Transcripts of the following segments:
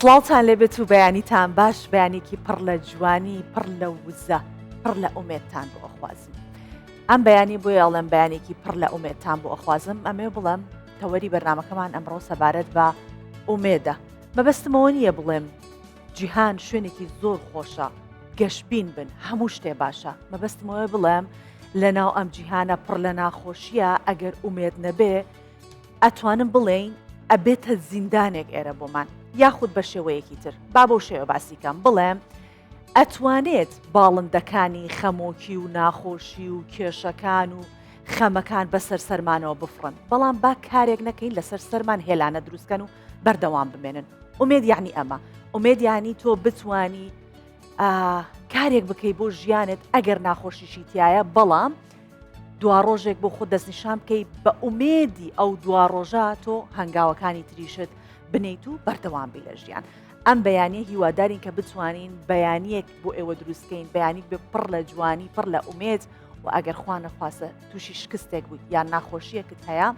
سڵاوتان لێبێت و بەیانیتان باش، بەیانێکی پڕ لە جوانی، پڕ لە وزە، پڕ لە ئومێدتان بۆ ئەخوازم. ئەم بەیانی بۆ ئەڵێم بەیانێکی پڕ لە ئومێدتان بۆ ئەخوازم. ئەمێ بڵێم تەوەری بەرنامەکەمان ئەمڕۆ سەبارەت بە ئومێدە. مەبەستمەوە نییە بڵێم جیهان شوێنێکی زۆر خۆشە، گەشتبین بن، هەموو شتێ باشە. مەبەستمەوە بڵێم لەناو ئەم جیهانە پڕ لە ناخۆشیە، ئەگەر ئومێد نەبێ ئەتوانم بڵێین ئەبێتە زیندانێک ئێرە بۆمان، یاخود بە شێوەیەکی تر با بۆ شێوە باسیکەم بڵێم ئەتوانێت باڵندەکانی خەمۆکی و ناخۆشی و کێشەکان و خەمەکان بەسەر سەرمانەوە بفڕن، بەڵام با کارێک نەکەین لەسەر سەرمان هێلانە دروستکەن و بەردەوام بمێنن. ئومێد یعنی ئەمە، ئومێد یعنی تۆ بتوانی کارێک بکەی بۆ ژیانت ئەگەر ناخۆشیشی تایە، بەڵام دوا ڕۆژێک بۆ خۆ دەستنیشان بکەی بە ئومێدی ئەو دوا ڕۆژە تۆ هەنگاوەکانی تریشت بنیت و بەردەوام بی لە ژیان. ئەم بەیانیە هیوادارین کە بتوانین بەیانیەک بۆ ئێوە دروستکەین، بەیانی بێ پڕ لە جوانی، پڕ لە ئومێد و ئەگەر خوا نەخواسە تووشی شکستێک بوویت یان ناخۆشیەکت هەیە،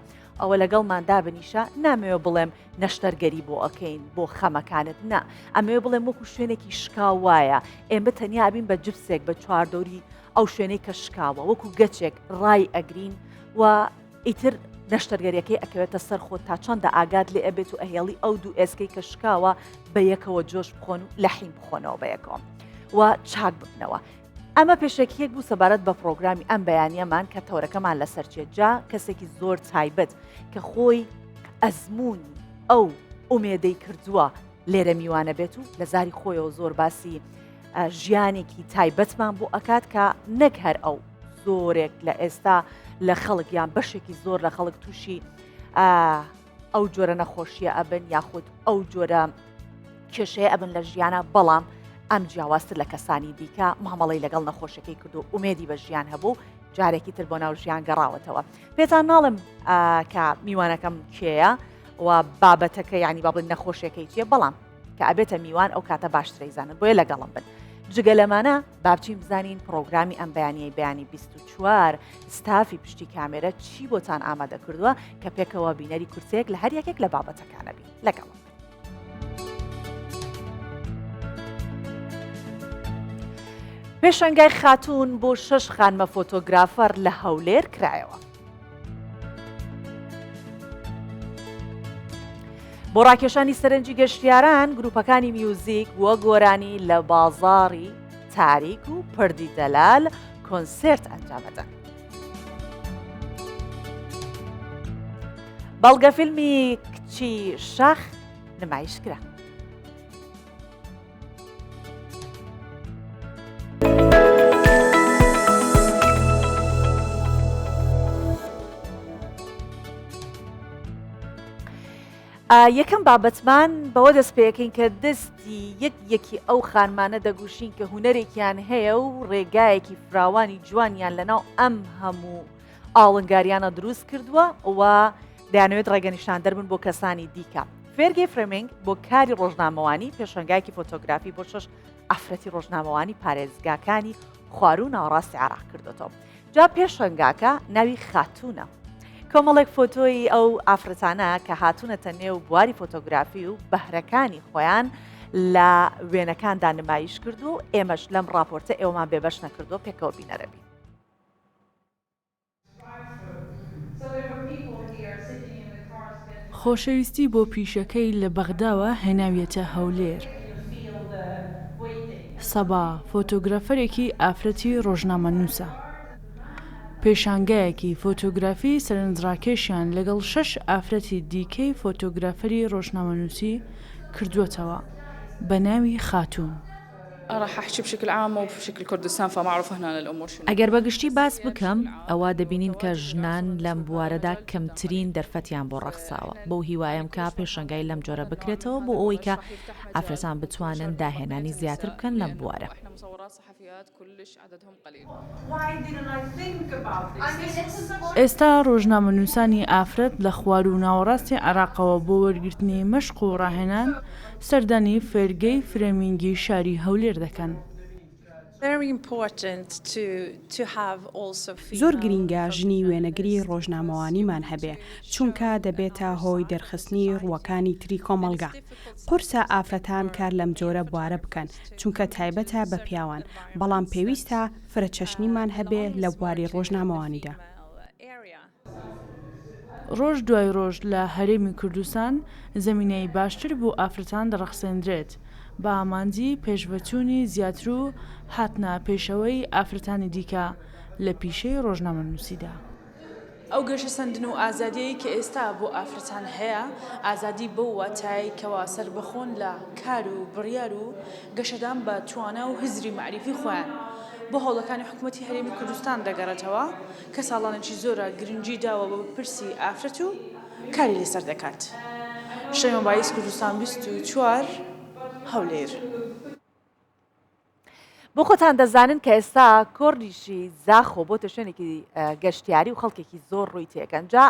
ئەوە لەگەڵماندا بنیشە. نامەوێ بڵێم نەشتەرگەری بۆ ئەەکەین بۆ خەمەکانت، نا ئەمەوێ بڵێم وەکو شوێنێکی شکاو وایە، ئێمە تەنیا بین بە جبسێک بە چواردەوری ئەو شوێنەی کە شکاوە، وەکو گەچێک ڕای ئەگرین و ئیتر نەشتەرگەریەکەی ئەکەوێتە سەر خۆت تا چەندە ئاگاد لێ ئەبێت و ئەهێڵی ئەو دوو ئێسکەی کە شکاوە بە یەکەوە جۆش بخۆن و لەحیم بخۆنەوە بە یەکەوە و چاک ببنەوە. ئەمە پێشێکیەک بوو سەبارەت بە پرۆگرامی ئەم بەیانیەمان کە تەورەکەمان لەسەر چێتجا کەسێکی زۆر تایبەت کە خۆی ئەزمموی ئەو ئومێدەی کردووە لێرە میوانە بێت و لە زاری خۆیەوە زۆر باسی ژیانێکی تایبەتمان بۆ ئەکات کە نەک هەر ئەو زۆرێک لە ئێستا لە خەڵک یان بەشێکی زۆر لە خەڵک تووشی ئەو جۆرە نەخۆشیە ئەبن یاخود ئەو جۆرە کێشەیە ئەبن لە ژیانە، بەڵام ئەم جیاوازتر لە کەسانی دیکە مامەڵی لەگەڵ نەخۆشەکەی کردو ئومێدی بە ژیان هەبوو، جارێکی تر بۆ ناو ژیان گەڕاوەتەوە. پێتان ناڵم کە میوانەکەم کێیە و بابەتەکە یعنی با بڵێن نەخۆشیەکەی چیە، بەڵام کە ئەبێتە میوان ئەو کاتە باشترەیزانن، بۆیە لەگەڵم بن. جگە لەمانە بابچین بزانین پرۆگرامی ئەم بەیانیەی بەیانی 24 ستافی پشتی کامێرە چی بۆتان ئامادە کردووە کە پێکەوە بینەری کورسەیەک لە هەر یەکێک لە بابەتەکانە بین. لەگەڵم پێشەنگای خاتوون بۆ 6 خانمە فۆتۆگرافەر لە هەولێر کرایەوە. بۆ ڕاکێشانی سەرنجی گەشتیاران گروپەکانی میوزیک وە گۆرانی لە بازاڕی تاریک و پردی دەلال کۆنسرت ئەنجامەدەن. بەڵگە فیلمی کچی شاخ نمایشکرا. یەکەم بابەتمان بەوە دەست پێەکەین کە دەستی یەکی ئەو خانمانە دەگوشین کە هوەرێکیان هەیە و ڕێگایەکی فراوانی جوانیان لەناو ئەم هەموو ئاڵنگاریانە دروست کردووە و دەیانەوێت ڕێگەنیشان دەربن بۆ کەسانی دیکە. فێرگی فرمینگ بۆ کاری ڕۆژنامەوانی پێشەنگایکی فۆتۆگرافی بۆ 6 ئافرەتی ڕۆژنامەوانی پارێزگاکانی خوارو و ناوەڕاستی عێراق کردوەوە. جا پێشەنگاکە ناوی خاتوونە. کۆمەڵێک فۆتۆی ئەو ئافرەتانە کە هاتوونەتە نێو بواری فۆتۆگرافی و بەهرەکانی خۆیان لە وێنەکاندا نمایش کرد و ئێمەش لەم راپۆرتە ئێوەمان بێبەش نەکردو پێکەوە بینەرەبی. خۆشەویستی بۆ پیشەکەی لە بەغداوە هێناویەتە هەولێر. سەبا فۆتۆگرافەرێکی ئافرەتی ڕۆژنامەنووسە. پێشانگایەکی فۆتۆگرافی سەرنجڕاکێشیان لەگەڵ 6 ئافرەتی دیکەی فۆتۆگرافەری ڕۆژنامەنووسی کردووەتەوە بە ناوی خاتوون. راح احكي بشكل عام وبشكل كردستان فمعروف هنا الامور شنو. ئەگەر بەگشتی باس بکەم ئەوە دەبینین کە ژنان لەم بوارەدا کەمترین دەرفەتیان بۆ ڕەخساوە. بۆ هیوایم کا پێشەنگای لەم جۆرە بکرێتەوە بۆ ئەوەی کە ئافرەتان بتوانن داهێنانی زیاتر بکەن لەم بوارە. ئێستا ڕۆژنامەنووسانی ئافرەت لە خوار و ناوەڕاستی عێراقەوە بۆ وەرگرتنی مەشق و ڕاهێنان سەردانی فێرگەی فرێمینگی شاری هەولێر دەکەن. زۆر گرینگە ژنی وێنەگری ڕۆژنامەوانیمان هەبێ چونکە دەبێتە هۆی دەرخستنی ڕووەکانی تری کۆمەلگا. قورسە ئافرەتان کار لەم جۆرە بوارە بکەن چونکە تایبەتە بە پیاوان، بەڵام پێویستە فرەچەشنیمان هەبێ لە بواری ڕۆژنامەوانیدا. ڕۆژ دوای ڕۆژ لە هەرێمی کوردستان زەمینەی باشتر بۆ ئافرەتان دەرەخسێنرێت بە ئامانجی پێشڤەچوونی زیاتر و هاتنە پێشەوەی ئافرەتانی دیکە لە پیشەی ڕۆژنامەنووسیدا. ئەو گەشە سندن و ئازادیەی کە ئێستا بۆ ئافرەتان هەیە، ئازادی بەو واتای کەوا سربەخۆن لە کار و بڕیار و گەشەدان بە توانە و هزری معریفی خۆیان بۆ هەوڵەکانی حکوومەتی هەرێمی کوردستان دەگەڕێتەوە کە ساڵانێکی زۆرە گرنگی داوە بە پرسی ئافرەت و کاری لێسەر دەکات. شەیمە بایس کوردستان 24 هەولێر. بۆ خۆتان دەزانن کە ئێستا کۆڕیشی زاخۆ بۆتە شوێنێکی گەشتیاری و خەڵکێکی زۆر ڕووی تێکەن. جا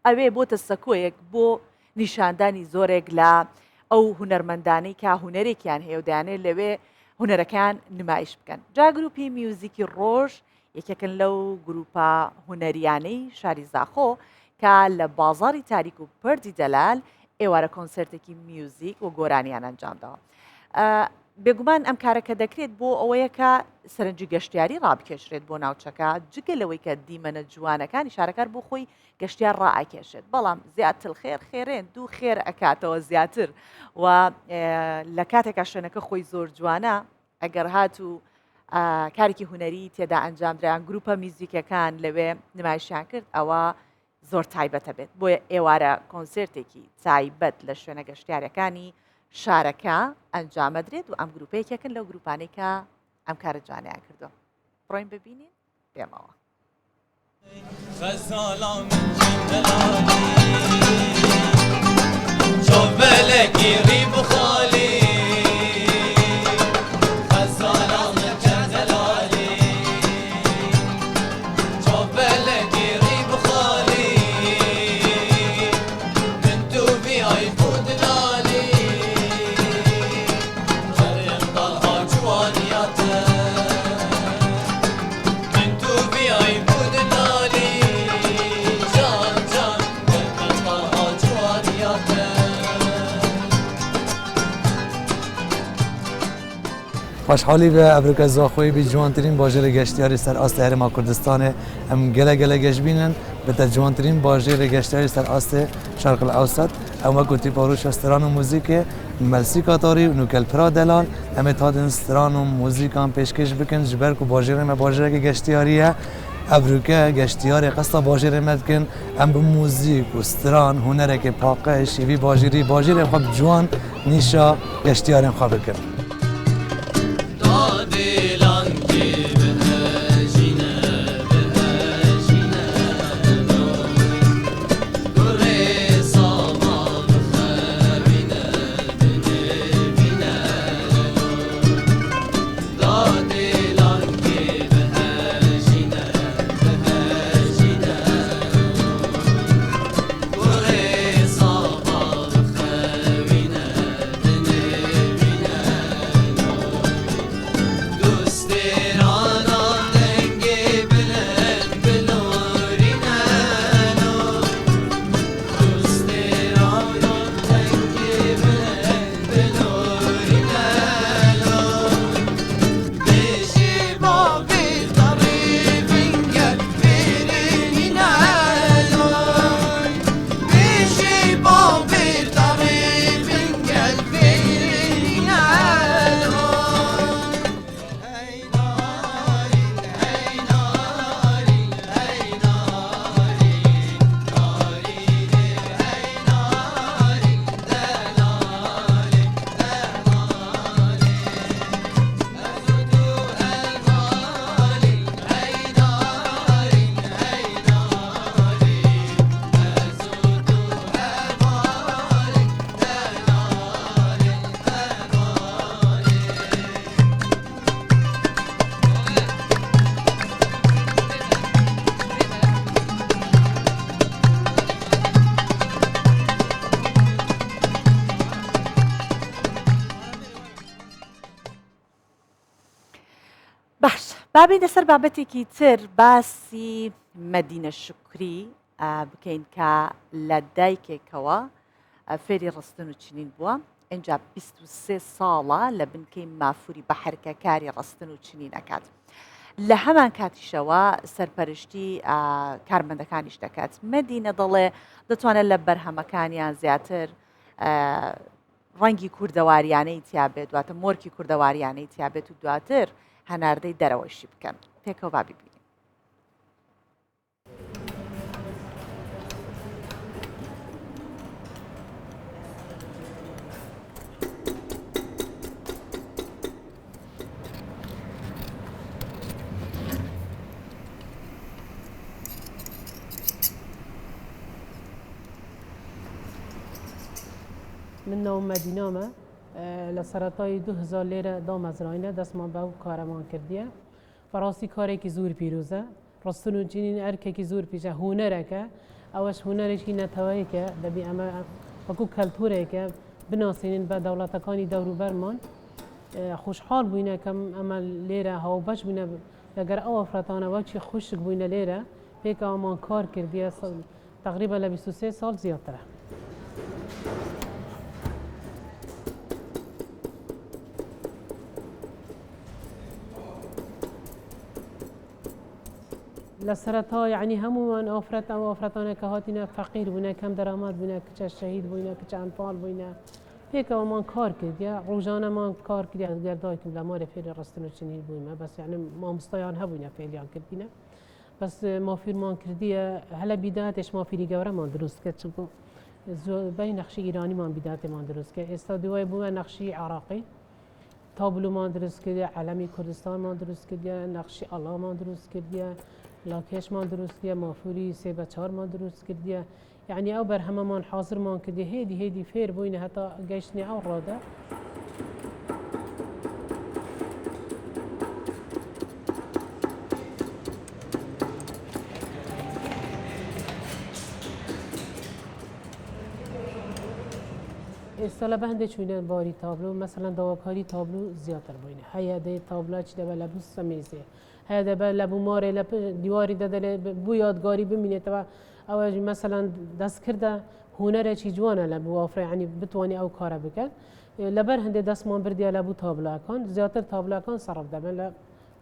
ئەوێ بۆتە سەکۆیەک بۆ نیشاندانی زۆرێک لە ئەو هونەرمەندانەی کە هونەرێکیان هەیە و دەیانێت لەوێ هونەرەکان نمایش بکەن. جا گروپی میوزیکی ڕۆژ یەکێکن لەو گروپە هونەریانەی شاری زاخۆ کە لە بازاری تاریک و پەردی دەلال ئێوارە کۆنسرتێکی میوزیک و گۆرانیان ئەنجامداوە. بێگومان ئەم کارەکە دەکرێت بۆ ئەوەیە کە سەرنجی گەشتیاری ڕابکێشرێت بۆ ناوچەکە جگە لەوەی کە دیمەنە جوانەکانی شارەکار بۆ خۆی گەشتیار ڕائکێشێت، بەڵام زیاتر خێرێن دوو خێر ئەکاتەوە زیاتر و لە کاتێکا شوێنەکە خۆی زۆر جوانە ئەگەر هات و کارێکی هونەری تێدا ئەنجامدرایان گروپە میوزیکەکان لەوێ نمایشیان کرد ئەوە زۆر تایبەتە بێت بۆ ئێوارە کۆنسرتێکی تایبەت لە شوێنە گەشتیارەکانی شارەکە ئەنجامەدرێت و ئەم گروپەیەکێکن لەو گروپانەی کە ئەم کارە جوانیان کردو. بڕۆین ببینین پێمەوە. خوشحالی به افریقای زاخۆی بی جوانترین باژێرە گەشتیاری سەر ئاستە هەرێما کوردستانê em gelek geş bînin bi te ciwantirîn baژêrê geştiyarî ser astê Şerq el Ewsat em wekû tîparoşa stran û muzîkê Melsîka Tarî û Nûkelpira Delal em ê hadin stran û muzîkan pêşkêş bikin ji ber ku baژêrê me baژêrekî geştiyarî ye. Evrûke geştiyarê qesta baژêrê me dikin em bi muzîk û stran hunerekê paqe şîvî baژêrî baژêrê xwe bi ciwan nîşa geştiyarên xwe bikin. بابی لەسەر بابەتێکی تر باسی مەدینە شکری بکەین کە لە دایکێکەوە فێری ڕستن و چنین بووە. اینجا 23 ساڵە لە بنکەی مافوری بە حرکەکاری ڕستن و چنین ئەکات. لە هەمان کاتیشەوە سەرپەرشتی کارمەندەکانیش دەکات. مەدینە دەڵێ دەتوانێت لە بەرهەمەکانیان زیاتر ڕەنگی کوردەواریانەی تیابێت، دواتە مۆرکی کوردەواریانەی تیابێت و دواتر هەناردەی دەرەوەشی بکەن. پێکەوە با ببینین. من ناو مدینامە لە سەرەتای 2000 لێرە دامەزراینە دەستمان بەو کارەمان کردیە. بەڕاستی کارێکی زۆر پیرۆزە، ڕستن و چنین ئەرکێکی زۆر پیشە، هونەرەکە، ئەوەش هونەرێکی نەتەوەیەکە، دەبی ئەمە وەکو کەلتورێکە بناسێنین بە دەوڵەتەکانی دەوروبەرمان. خوشحاڵ بووینە کە ئەمە لێرە هاوبەش بووینە لەگەر ئەو ئەفرەتانەوە چی خوشک بووینە لێرە پێکەوەمان کار کردیە تقریبا لە 23 ساڵ زیاترە. لە سەرەتا یعنی هەمومان ئافرەت ئەو ئافرەتانە کە هاتینە فەقیر بوونە، کەم دەرامەت بوونە، کچە شەهید بووینە، کچە ئەنفال بووینە، پێکەوەمان کار کردیە، ڕۆژانەمان کار کردیە گەردایکم لە مارە فێری ڕستن و چنین بوویمە، بەس یعنی مامۆستایان هەبووینە فێریان کردینە، بەس مافیرمان کردیە هەلە بیداتێش مافیری گەورەمان دروست کرد، چونکە زۆربەی نەخشی ئیرانیمان بیداتێمان دروست کرد. ئێستا دوای بوومە نەخشی عێراقی، تابلومان دروست کردیە، عەلەمی کوردستانمان دروست کردیە، نەخشی ئەڵامان دروست کردیە، لاکێشمان دروست کردیە، مافوری 3/4مان دروست کردیە. یعنی ئەو بەرهەمەمان حازرمان کردیە، هێدی فێر بووینە هەتا گەیشتنی ئەو ڕۆدا. ئێستا لە بەندێ چوینە باری تابلو، مەسەلەن داواکاری تابلو زیاتر بووینە، هەیە دەی تابلا چی دەبە لە بوو سەمیزێ، هەیە دەبە لە بوو مارێ لە دیواری دەدەێ بوو یادگاری بمینێتەوە. ئەوە مەسەلەن دەستکردە هونەرێکی جوانە لە بوو ئافرە، ینی بتوانێت ئەو کارە بکات. لەبەر هەندێک دەستمان بردیە لە بوو تابلاکان، زیاتر تابلاکان سەرف دەبن لە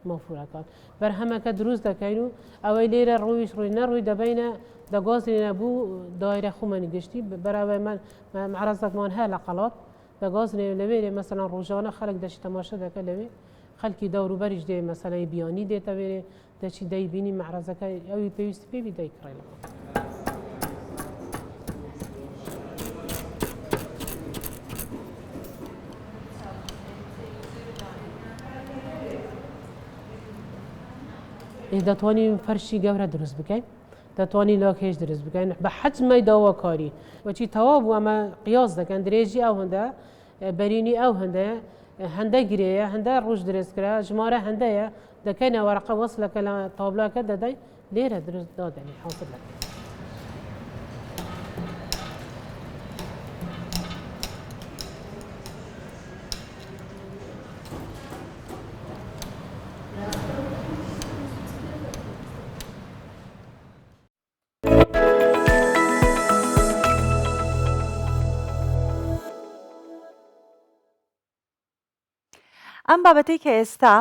مافورەکان. بەرهەمەکە دروست دەکەین و ئەوەی لێرە ڕوویش ڕووی نەڕووی دەبینە دەگازێنە بوو دایرە خومەنی گشتی بەراوەی من معرەزەکمان هەیە لە قەڵات دەگازێنێ لەوێرێ مەسەلەن ڕۆژانە خەڵک دەچی تەماشا دەکە لەوێ، خەڵکی دەوروبەریش دێ مەسەلەی بیانی دێتە وێرێ دەچی دەیبینی معرەزەکە ئەوی پێویستی پێوی دەیکڕێنەوە. دەتوانین فەرشی گەورە دروست بکەین، دەتوانین لاکێش دروست بکەین بە حەجمەی داواکاری، وەچی تەواو بوو ئەمە قیاس دەکەن، درێژی ئەو هەندە، بەرینی ئەو هەندەیە، هەندە گرەیە، هەندە ڕۆژ درێژکرا، ژمارە هەندەیە، دەکەینە وەرەقە وەسلەکە لە تابلاکە دەدەین لێرە دروست دادەنی حاصل دەکەین. ئەم بابەتەی کە ئێستا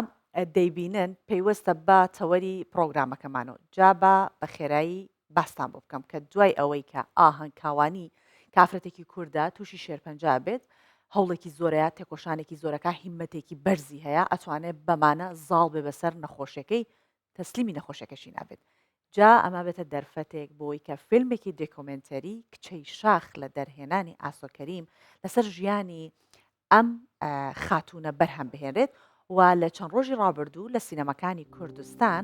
دەیبینن پەیوەستە بە تەوەری پرۆگرامەکەمانەوە. جا بە خێرایی باستان بۆ بکەم کە دوای ئەوەی کە ئاهەنگکاوانی کافرەتێکی کووردە تووشی شێرپەنجا بێت، هەوڵێکی زۆرەیە، تێکۆشانێکی زۆرەکە، هیممەتێکی بەرزی هەیە، ئەتوانێت بەمانە زاڵ بێ بەسەر نەخۆشیەکەی، تەسلیمی نەخۆشیەکەشی نابێت. جا ئەمە بێتە دەرفەتێک بۆی کە فیلمێکی دۆکۆمنتەری کچەی شاخ لە دەرهێنانی ئاسۆکەریم لەسەر ژیانی ئەم خاتونە بەرهەم بهێنرێت و لە چەند ڕۆژی ڕابردوو لە سینەمەکانی کوردستان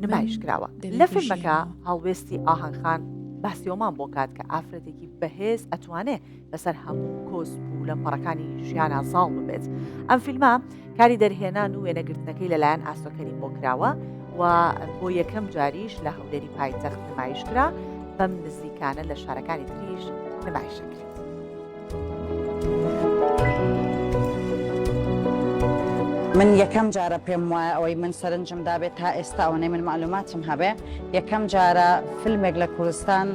نمایش کراوە. لە فیلمەکە هەڵوێستی ئاهەنگخان باسیۆمان بۆ کات کە ئافرەتێکی بەهێز ئەتوانێت لەسەر هەموو کۆسپ و لە پەڕەکانی ژیانە زاڵ ببێت. ئەم فیلمە کاری دەرهێنان و وێنەگرتنەکەی لەلایەن ئاسۆکەریم بۆ کراوە و بۆ یەکەم جاریش لە هەولێری پایتەخت نمایش کرا، بەم نزیکانە لە شارەکانی تریش نمایشەکرێت. من یەکەم جارە پێم وایە ئەوەی من سەرنجم دابێت تا ئێستا ئەوەی من معلوماتم هەبێ یەکەم جارە فیلمێک لە کوردستان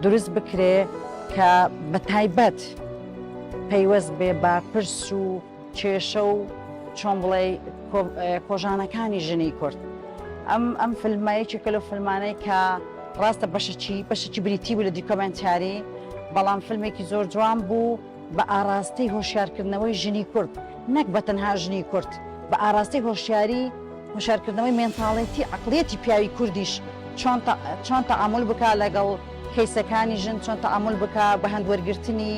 دروست بکرێ کە بە تایبەت پەیوەست بێ بە پرس و کێشە و چۆن بڵێ کۆژانەکانی ژنی کورد ئەم فیلمایەکێکە لەو فیلمانەی کە ڕاستە بەشێکی بریتی بوو لە دیکۆمنتاری بەڵام فیلمێکی زۆر جوان بوو بە ئاراستەی هۆشیارکردنەوەی ژنی کورد نەک بە تەنها ژنی کورد بە ئاراستەی هۆشیارکردنەوەی مێنتاڵێتی عەقڵیەتی پیاوی کوردیش چۆن تەعامل بکا لەگەڵ کەیسەکانی ژن چۆن تەعامل بکا بە هەندوەرگرتنی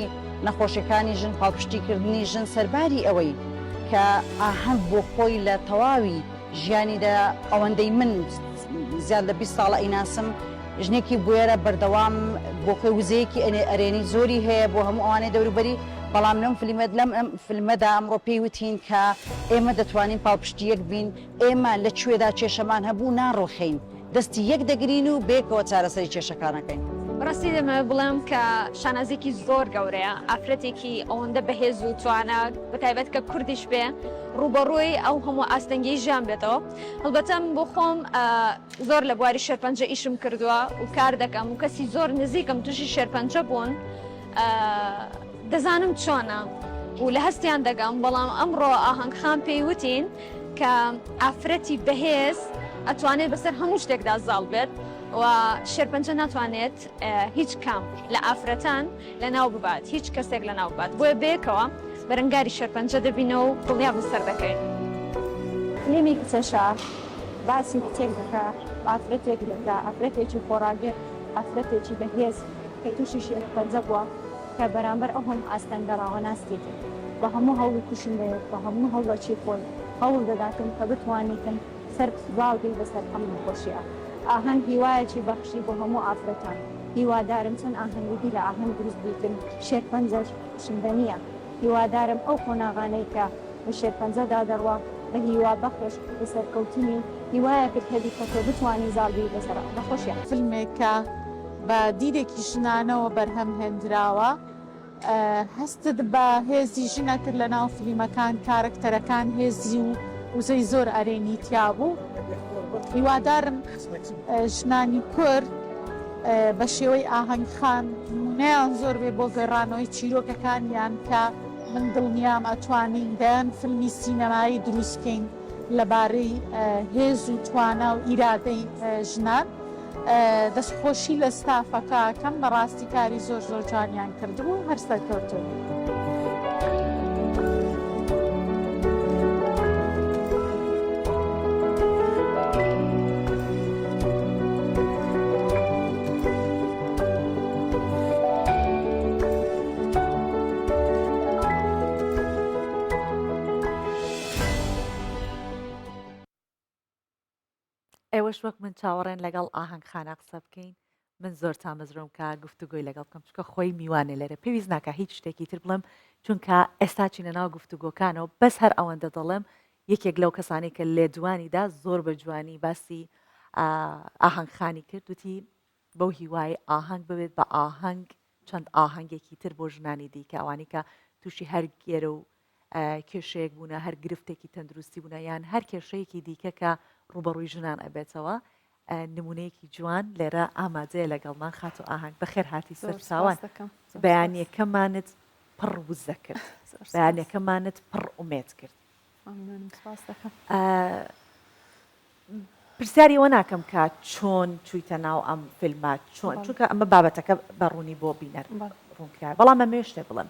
نەخۆشیەکانی ژن پاڵپشتیکردنی ژن سەرباری ئەوەی کە ئاهەنگ بۆ خۆی لە تەواوی ژیانیدا ئەوەندەی من زیاد لە 20 ساڵە ئەیناسم ژنێکی بوێرە بەردەوام بۆ خۆی وزەیەکی ئەرێنی زۆری هەیە بۆ هەموو ئەوانەی دەوروبەری بەڵام لەم فیلمەدا ئەمڕۆ پێی وتین کە ئێمە دەتوانین پاڵپشتیەک بین ئێمە لە کوێدا کێشەمان هەبوو ناڕۆخین دەستی یەک دەگرین و بێکەوە چارەسەری کێشەکانەکەین. ڕاستی دەمە بڵێم کە شانازێکی زۆر گەورەیە ئافرەتێکی ئەوەندە بەهێز و توانە بەتایبەت کە کوردیش بێ ڕوبەڕووی ئەو هەموو ئاستەنگی ژیان بێتەوە هەڵبەتە بۆ خۆم زۆر لە بواری شێرپەنجە ئیشم کردووە و کار دەکەم و کەسی زۆر نزیکم تووشی شێرپەنجە بوون دەزانم چۆنە و لە هەستیان دەگەم بەڵام ئەمڕۆ ئاهەنگخان پێی وتین کە ئافرەتی بەهێز ئەتوانێت بەسەر هەموو شتێکدا زاڵ بێت و شێرپەنجە ناتوانێت هیچ کام لە ئافرەتان لە ناو ببات هیچ کەسێک لە ناو بات بۆیە بێکەوە بەرەنگاری شێرپەنجە دەبینەوە و دڵنیا بەسەر دەکەین. فیلمی کچەشە باسی کچێک دەکا ئافرەتێک دەکا ئافرەتێکی خۆراگەر ئافرەتێکی بەهێز کە تووشی شێرپەنجە بووە کە بەرامبەر ئەو هەم ئاستەنگەڕاوە ناستێتن بە هەموو هەوڵی کوشندەیەک بە هەموو هەوڵەکی خۆی هەوڵ دەداتن کە بتوانیتن سەر باڵگەی بەسەر ئەم نەخۆشیە. ئاهەنگ هیوایەکی بەخشی بۆ هەموو ئافرەتان هیوادارم چەند ئاهەنگی لە ئاهەنگ دروست بیتن شێرپەنجەش کوشندە نییە هیوادارم ئەو قۆناغانەی کە بە شێرپەنجەدا دەڕوا بە هیوا بەخش بەسەرکەوتنی هیوایە کرد هەبی کە تۆ بتوانی زاڵبی بەسەر نەخۆشیە. فیلمێکە بە دیرێکی ژنانەوە بەرهەم هێنراوە هەستت بە هێزی ژنە کرد لە ناو فیلمەکان کارکتەرەکان هێزی و وزەی زۆر ئەرێنی تیا بوو هیوادارم ژنانی کورد بە شێوەی ئاهەنگخان نمونەیان زۆر بێ بۆ گەڕانەوەی چیرۆکەکانیان کە من دڵنیام ئەتوانین دەیان فیلمی سینەمایی دروستکەین لەبارەی هێز و توانە و ئیرادەی ژنان دەستخۆشی لە ستافەکە کەم بەڕاستی کاری زۆر زۆر جوانیان کردبوو هەرسە کەوتن. ئێوەش وەک من چاوەڕێن لەگەڵ ئاهەنگخانە قسە بکەین من زۆر تامەزرۆم کە گفتوگۆی لەگەڵ بکەم چکە خۆی میوانێ لێرە پێویست ناکە هیچ شتێکی تر بڵێم چونکە ئێستا چینە ناو گفتوگۆکانەوە بەس هەر ئەوەندە دەڵێم یەکێک لەو کەسانی کە لێ جوانیدا زۆر بە جوانی باسی ئاهەنگخانی کرد وتی بەو هیوای ئاهەنگ ببێت بە ئاهەنگ چەند ئاهەنگێکی تر بۆ ژنانی دیکە ئەوانی کە تووشی هەر گێرە و کێشەیەک بوونە هەر گرفتێکی تەندروستی بوونە یان هەر کێشەیەکی دیکە کە ڕوبەڕووی ژنان ئەبێتەوە نمونەیەکی جوان لێرە ئامادەیە لەگەڵمان خات و ئاهەنگ بەخێر هاتی سەر چاوان بەیانیەکەمانت پڕ وزە کرد بەیانەکەمانت پڕ ئومێد کرد پرسیاری ئەوە ناکەم کە چۆن چوویتە ناو ئەم فیلمات چۆن چونکە ئەمە بابەتەکە بەڕوونی بۆ بینەر ڕوونکرا بەڵام ئەمێ شتێ بڵم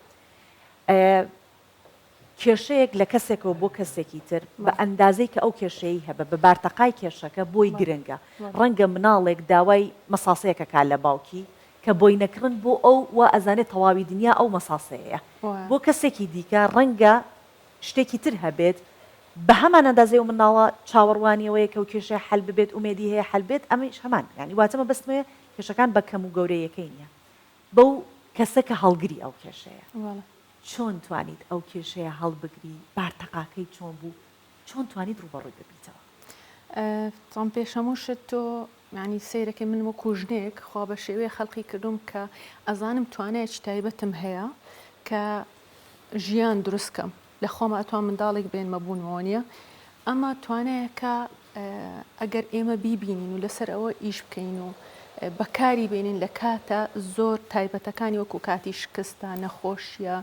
کێشەیەک لە کەسێکەوە بۆ کەسێکی تر بە ئەندازەی کە ئەو کێشەی هەبە بە بارتەقای کێشەکە بۆی گرنگە ڕەنگە مناڵێک داوای مەساسەیەکە کا لە باوکی کە بۆی نەکردن بۆ ئەو وا ئەزانێت تەواوی دنیا ئەو مەساسەیە بۆ کەسێکی دیکە ڕەنگە شتێکی تر هەبێت بە هەمان ئەندازەی و مناڵە چاوەڕوانیەوەیە کە و کێشەیە حەل ببێت ومێدی هەیە حەل بێت ئەمەش هەمان ینی واتەمە بەستمەیە کێشەکان بە کەم و گەورەیەکەی نییە بەو کەسە کە هەڵگری ئەو کێشەیە چۆن توانیت ئەو کێشەیە هەڵبگری بارتەقاکەی چۆن بوو چۆن توانیت ڕوبەڕووی ببیتەوە تۆم پێشەموشت تۆ ینی سیرەکەی من وە کوژنێک خوا بە شێوەیە خەڵقی کردوم کە ئەزانم توانێت تایبەتم هەیە کە ژیان دروستکەم لە خۆمە ئەتوان منداڵێک بێن مەبوونەوە نیە ئەمە توانایەکە ئەگەر ئێمە بیبینین و لەسەر ئەوە ئیش بکەین و بەکاری بێنین لە کاتە زۆر تایبەتەکانی وەکو کاتی شکستە نەخۆشیە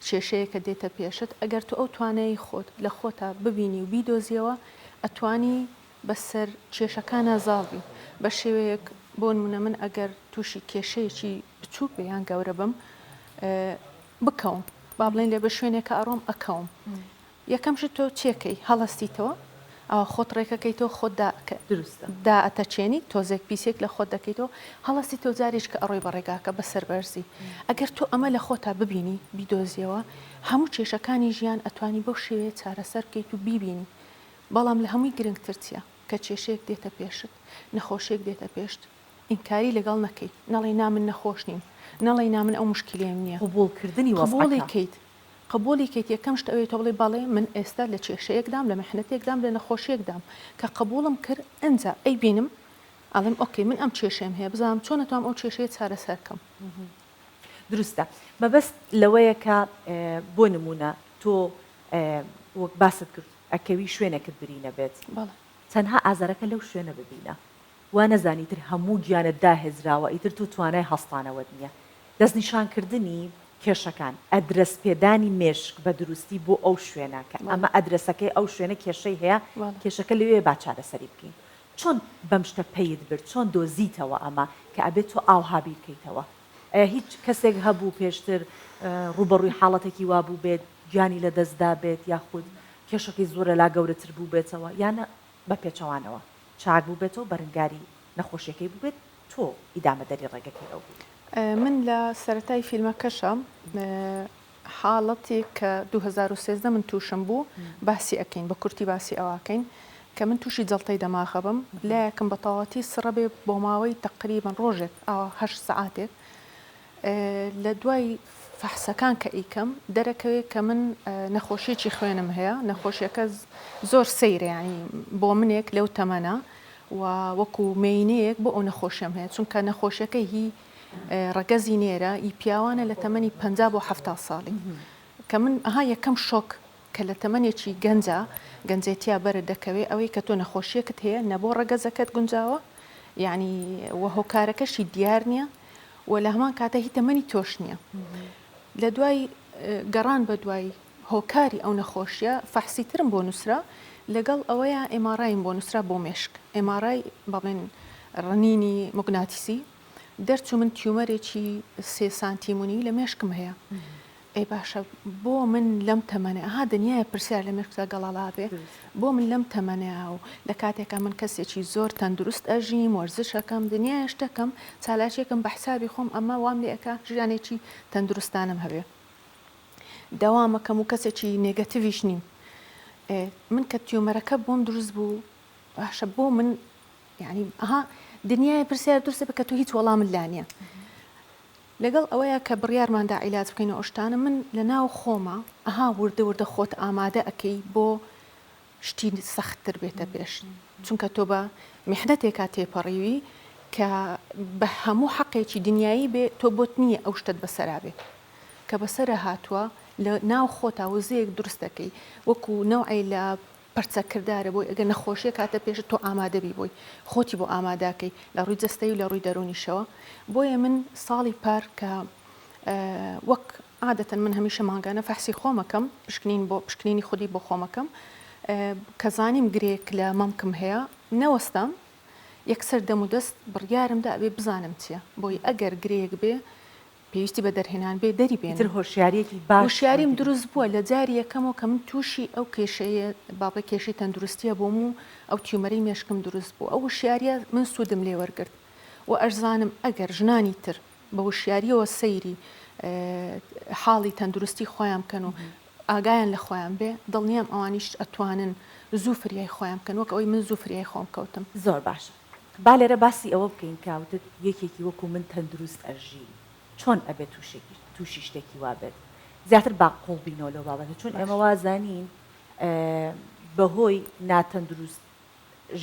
کێشەیە کە دێتە پێشت ئەگەر تو ئەو توانایی خۆت لە خۆتا ببینی و بیدۆزیەوە ئەتوانی بەسەر کێشەکان ئازاڵبی بە شێوەیەک بۆ نمونە من ئەگەر تووشی کێشەیەکی بچووک بەیان گەورە بم بکەوم با بڵێن لێ بە شوێنێکە ئەڕۆم ئەکەوم یەکەمشت تۆ چێکەی هەڵەستیتەوە ئەوە خۆت ڕێکەکەیتەوە خۆت دا ئەتەچێنی تۆزێک پیسێک لە خۆت دەکەیتەوە هەڵەستی تۆ جارێک کە ئەڕۆی بەڕێگاکە بەسەر بەرزی ئەگەر تۆ ئەمە لە خۆتا ببینی بیدۆزیەوە هەموو کێشەکانی ژیان ئەتوانی بەو شێوەیە چارەسەر بکەیت و بیبینی بەڵام لە هەمووی گرنگتر چیە کە کێشەیەک دێتە پێشت نەخۆشیێک دێتە پێشت ئینکاری لەگەڵ نەکەیت نەڵێ نامن نەخۆش نیم نەڵێ نامن ئەو مشکلێم نییە قبولکردنی قبوڵی کەیت قبولی کەیت یەکەم شت ئەوەی تۆ بڵێ بەڵێ من ئێستا لە کێشەیەکدام لە محنەتێکدام لە نەخۆشیەکدام کە قبولم کرد ئەنجا ئەی بینم ئەڵێم ئۆکەی من ئەم کێشەم هەیە بزانم چۆن نەتوانم ئەو کێشەیە چارەسەرکەم دروستە مەبەست لەوەیە کە بۆ نمونە تۆ وەک باست کرد ئەکەوی شوێنەکەت برینە بێت تەنها ئازارەکە لەو شوێنە ببینە وا نەزانیتر هەموو گیانت داهێزراوە ئیتر تو توانای هەستانەوەت نییە دەستنیشانکردنی کێشەکان ئەدرس پێدانی مێشک بە دروستی بۆ ئەو شوێنەکە ئەمە ئەدرسەکەی ئەو شوێنە کێشەی هەیە کێشەکە لەوێ با چارەسەری بکەین چۆن بەم شتە پێیت برد چۆن دۆزیتەوە ئەمە کە ئەبێت تۆ ئاوهابی بکەیتەوە هیچ کەسێک هەبوو پێشتر ڕوبەڕووی حاڵەتێکی وابوو بێت گیانی لە دەستدا بێت یاخود کێشەکەی زۆرە لا گەورەتر بوو بێتەوە یانە بە پێچەوانەوە چاک بوو بێتەوە بەرەنگاری نەخۆشیەکەی بوو بێت تۆ ئیدامەدەری ڕێگەکەی ئەو بوو من لە سەرەتای فیلمەکەشە حاڵەتی کە 2013 من تووشم بوو باسی ئەەکەین بە کورتی باسی ئەوەکەین کە من تووشی جەڵتەی دەماخە بم لایەکم بە تەواتی سڕە بێ بۆ ماوەی تقریبان ڕۆژێک ئەوە 8 سعاتێک لە دوای فەحسەکان کە ئیکەم دەرەکەوێت کە من نەخۆشیێکی خوێنم هەیە نەخۆشیەکە زۆر سەیرە ینی بۆ منێک لەو تەمەنە و وەکو مینەیەک بۆ ئەو نەخۆشیەم هەیە چونکە نەخۆشیەکەی هی ڕگەزی نێرە ئی پیاوانە لە تەمەنی 50 بۆ 70 ساڵی کە من ئەها یەکەم شۆک کە لە تەمەنێکی گەنجێتیا بەرە دەکەوێت ئەوەی کە تۆ نەخۆشیەکەت هەیە نەبۆ ڕگەزەکەت گونجاوە یعنی وە هۆکارەکەشی دیار نییە و لە هەمان کاتە هی تەمەنی تۆش نییە لە دوای گەڕان بە دوای هۆکاری ئەو نەخۆشیە فەحسیترم بۆ نووسرا لەگەڵ ئەوەیە ئێماڕایم بۆ نووسرا بۆ مێشک ئێماڕای بەڵێن ڕنینی مۆگناتیسی دەرچوو من تیومەرێکی 3 سانتیمونی لە مێشکم هەیە ئەی باشە بۆ من لەم تەمەنێ ئەها دنیای پرسیار لە مێشکدا گەڵاڵا بێ بۆ من لەم تەمەنەیە و لە کاتێکە من کەسێکی زۆر تەندروست ئەژیم وەرزشەکەم دنیای شتەکەم چالاکێکم بە حسابی خۆم ئەمە وام لێ ئەکا ژیانێکی تەندروستانم هەبێ داوامەکەم و کەسێکی نێگەتیڤیش نیم من کە تیومەرەکە بۆم دروست بوو باشە بۆ من یعنی ئەها دنیای پرسیار درستە بکە تۆ هیچ وەڵام لانیە لەگەڵ ئەوەیە کە بڕیارماندا عیلاج بکەین ئۆشتانە من لە ناو خۆمە ئەها وردە وردە خۆت ئامادە ئەەکەی بۆ شتی سەختتر بێتە پێش چونکە تۆ بە میحنەتێکا تێپەڕیوی کە بە هەموو حەقێکی دنیایی بێ تۆ بۆت نییە ئەو شتت بەسەرا بێ کە بەسەرە هاتووە لە ناو خۆتا وزەیەک دروست دەکەی وەکو نەوعی لە پەرچەکردارە بۆی ئەگەر نەخۆشیە کاتە پێشت تۆ ئامادەبی بۆی خۆتی بۆ ئاماداکەی لە ڕووی جەستەی و لە ڕووی دەرونیشەوە بۆیە من ساڵی پار کە وەک عادەتەن من هەمیشە مانگانە فەحسی خۆمەکەم پشکنین بۆ پشکنینی خودی بۆ خۆمەکەم کە زانیم گرێک لە مەمکم هەیە نەوەستام یەکسەر دەم و دەست بڕیارمدا ئەبێ بزانم چییە بۆی ئەگەر گرێک بێ پێویستی بە دەرهێنان بێ دەری بێنتر هۆشیارێکی باش هۆشیاریم دروست بووە لە جاری یەکەمەوە کە من تووشی ئەو کێشەیە بابە کێشەی تەندروستیە بۆم و ئەو تیومەرەی مێشکم دروست بوو ئەو وشیاریە من سوودم لێ وەرگرت و ئەرزانم ئەگەر ژنانی تر بە وشیاریەوە سەیری حاڵی تەندروستی خۆیان بکەن و ئاگایان لە خۆیان بێ دڵنیام ئەوانیش ئەتوانن زوو فریای خۆیان بکەن وەک ئەوەی من زوو فریای خۆم کەوتم زۆر باشە با لێرە باسی ئەوە بکەین کاوتت یەکێکی وەکو من تەندروست ئەژی چۆن ئەبێت تووشی شتێکی وابێت زیاتر باقۆڵ بینەوە لەو بابەتە چون ئێمە وازانین بەهۆی ناتەندروست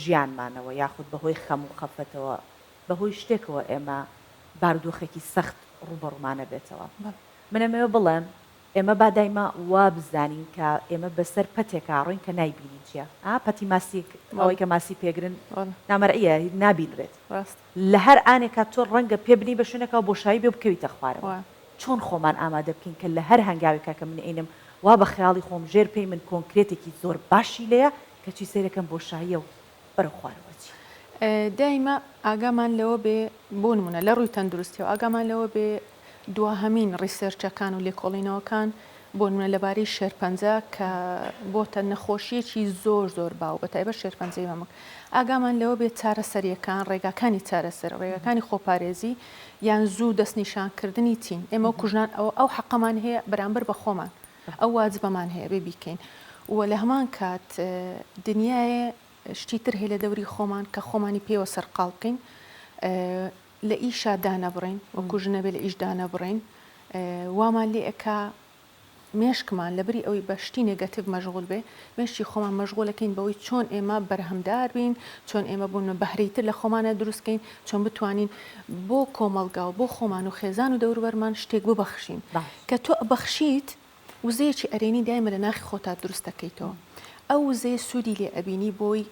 ژیانمانەوە یاخود بەهۆی خەم و خەفەتەوە بەهۆی شتێکەوە ئێمە بارودۆخێکی سەخت ڕوبەڕمانە بێتەوە منەمەوە بڵێم ئێمە با دایما وا بزانین کە ئێمە بەسەر پەتێکا ڕۆین کە نایبینین چیە پەتی ماسی ئەوەی کە ماسی پێگرن نامەرئیە نابینرێت لە هەر ئانێکا تۆ ڕەنگە پێبنی بە شوێنەکە بۆشایی بێ بکەویتە خوارەوە چۆن خۆمان ئامادە بکەین کە لە هەر هەنگاوێکە کە من عینم وا بە خەیاڵی خۆم ژێر پێی من کۆنکرێتێکی زۆر باشی لەیە کەچی سیرەکەم بۆشاییە و بەرە خوارەوەچی دایمە ئاگامان لەوە بێ بۆ نمونە لە ڕووی تەندروستی و ئاگامان لەوە بێ دواهەمین ڕیسەرچەکان و لێکۆڵینەوەکان بۆ نمونە لەبارەی شێرپەنجە کە بۆتە نەخۆشیەکی زۆر زۆر باو بە تایبەت شێرپەنجەی مەمک ئاگامان لەوە بێت چارەسەریەکان ڕێگاکانی چارەسەر ڕێگاکانی خۆپارێزی یان زوو دەستنیشانکردنی چین ئێمە کوژنان ئەو حەقەمان هەیە بەرامبەر بە خۆمان ئەو واجبەمان هەیە بێ بیکەین و لە هەمان کات دنیاە شتی تر هەیە لە دەوری خۆمان کە خۆمانی پێوە سەرقاڵ بکەین لە ئیشا دانەبڕین وەکو ژنە بێ لە ئیش دانەبڕین وامان لێ ئەکا مێشکمان لەبری ئەوەی بەشتی نێگەتیڤ مەشغول بێ مێشتی خۆمان مەشغولەکەین بەوەی چۆن ئێمە بەرهەمدار بین چۆن ئێمە بوون بەهرەیتر لە خۆمانە دروستکەین چۆن بتوانین بۆ کۆمەلگا و بۆ خۆمان و خێزان و دەوروبەرمان شتێک ببەخشین کە تۆ بەخشیت وزەیەکی ئەرێنی دایمە لە ناخی خۆتا دروست دەکەیتەوە ئەو وزەیە سوودی لێ ئەبینی بۆی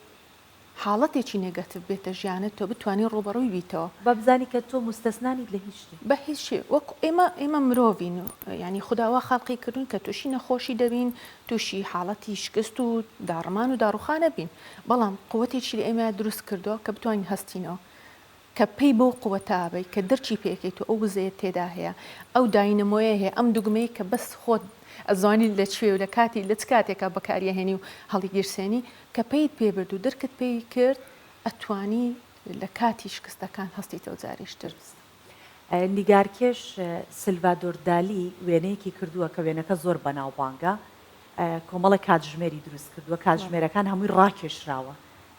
حاڵەتێکی نێگەتیڤ بێتە ژیانت تۆ بتوانین ڕۆبەڕووی بیتەوە بەبزانی کە تۆ مستەسنانی لە هیچ بە هیچ وەک ئێمە مرۆڤین ینی خودداوا خەڵقی کردوون کە تووشی نەخۆشی دەبین تووشی حاڵەتی شکست و داڕمان و داڕوخانە بین بەڵام قووەتێکی لە ئێمە دروست کردووە کە بتوانین هەستینەوە کە پێی بۆ قووەتابی کە دەرچی پێکەیت و ئەو وزەیە تێدا هەیە ئەو داینەمۆیە هەیە ئەم دوگمەی کە بەس خۆت ئەزانی لە کوێ و لە کاتی لە چ کاتێکە بەکاریە هێنی و هەڵی گیرسێنی کە پێیت پێبرد و دەرکت پێی کرد ئەتوانی لە کاتی شکستەکان هەستیتەوە جارێشتر نیگارکێش سلڤادۆر دالی وێنەیەکی کردووە کە وێنەکە زۆر بەناوبانگە کۆمەڵە کاتژمێری دروست کردووە کاتژمێرەکان هەمووی ڕاکێشراوە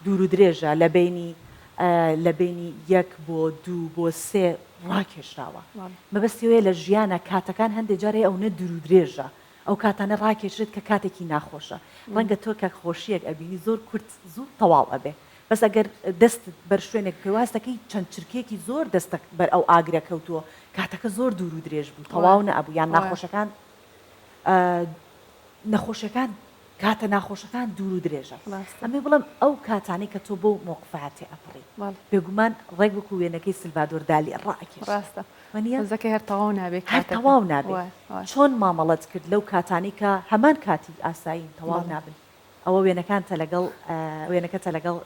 دوور و درێژە لە بینی 1 بۆ 2 بۆ 3 ڕاکێشراوە مەبەستیوەیە لە ژیانە کاتەکان هەندێک جارێ ئەو نە دوور و درێژە ئەو کاتانە ڕاکێشێت کە کاتێکی ناخۆشە ڕەنگە تۆ کە خۆشیەک ئەبینی زۆر کورت زوو تەواو ئەبێ بەس ئەگەر دەست بەر شوێنێک پێواستەکەی چەند چرکێکی زۆر دەستە بەر ئەو ئاگرە کەوتووە کاتەکە زۆر دوور و درێژ بوو تەواو نەبوو یان نەخۆشەکان کاتە ناخۆشەکان دوور و درێژە ئەمێ بڵم ئەو کاتانی کە تۆ بۆ مۆقفاتی ئەپڕی بێگومان ڕێک بکو وێنەکەی سلڤادۆر دالی ڕاستە زەکەی هەر تەواو نابێت هەر تەواو نابێت چۆن مامەڵەت کرد لەو کاتانی کە هەمان کاتی ئاسایین تەواو نابن ئەوە وێنەکانتە لەگەڵ وێنەکەتە لەگەڵ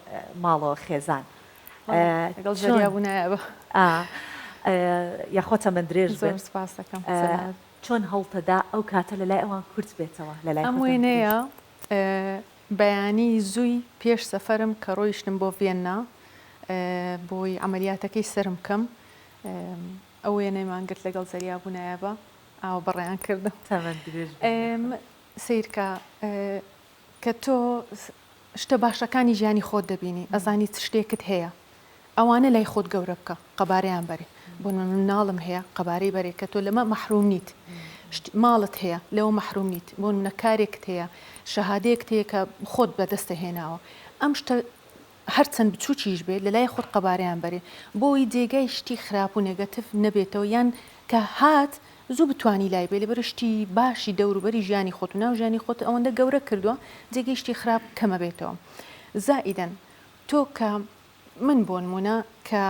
ماڵەوە خێزان لەگەڵ ژەریابوونایە یاخۆتە من درێژ زۆر سپاس دەکەم چۆن هەڵتەدا ئەو کاتە لە لای ئەوان کورت بێتەوە لە لای ئەم وێنەیە بەیانی زووی پێش سەفەرم کە ڕۆیشتم بۆ ڤێننا بۆی ئەمەلیاتەکەی سرم بکەم ئەو وێنەیمان گرت لەگەڵ زەریابوونایە بە ئاو بەڕێیان کردم سیرکە کە تۆ شتە باشەکانی ژیانی خۆت دەبینی ئەزانی شتێکت هەیە ئەوانە لای خۆت گەورە بکە قەبارەیان بەرێ بۆ مناڵم هەیە قەبارەی بەرێ کە تۆ لەمە مەحروم نیت ماڵت هەیە لەوە مەحروم نیت بۆ منە کارێکت هەیە شەهادەیەک هەیە کە خۆت بەدەستە هێناوە ئەم شتە هەرچەند بچووکیش بێت لە لای خۆت قەبارەیان بەرێ بۆی جێگای شتی خراپ و نێگەتیڤ نەبێتەوە یان کە هات زوو بتوانی لای بێ لەبەر شتی باشی دەوروبەری ژیانی خۆت و ناو ژیانی خۆت ئەوەندە گەورە کردووە جێگەی شتی خراپ کەمە بێتەوە زائیدەن تۆ کە من بۆ نمونە کە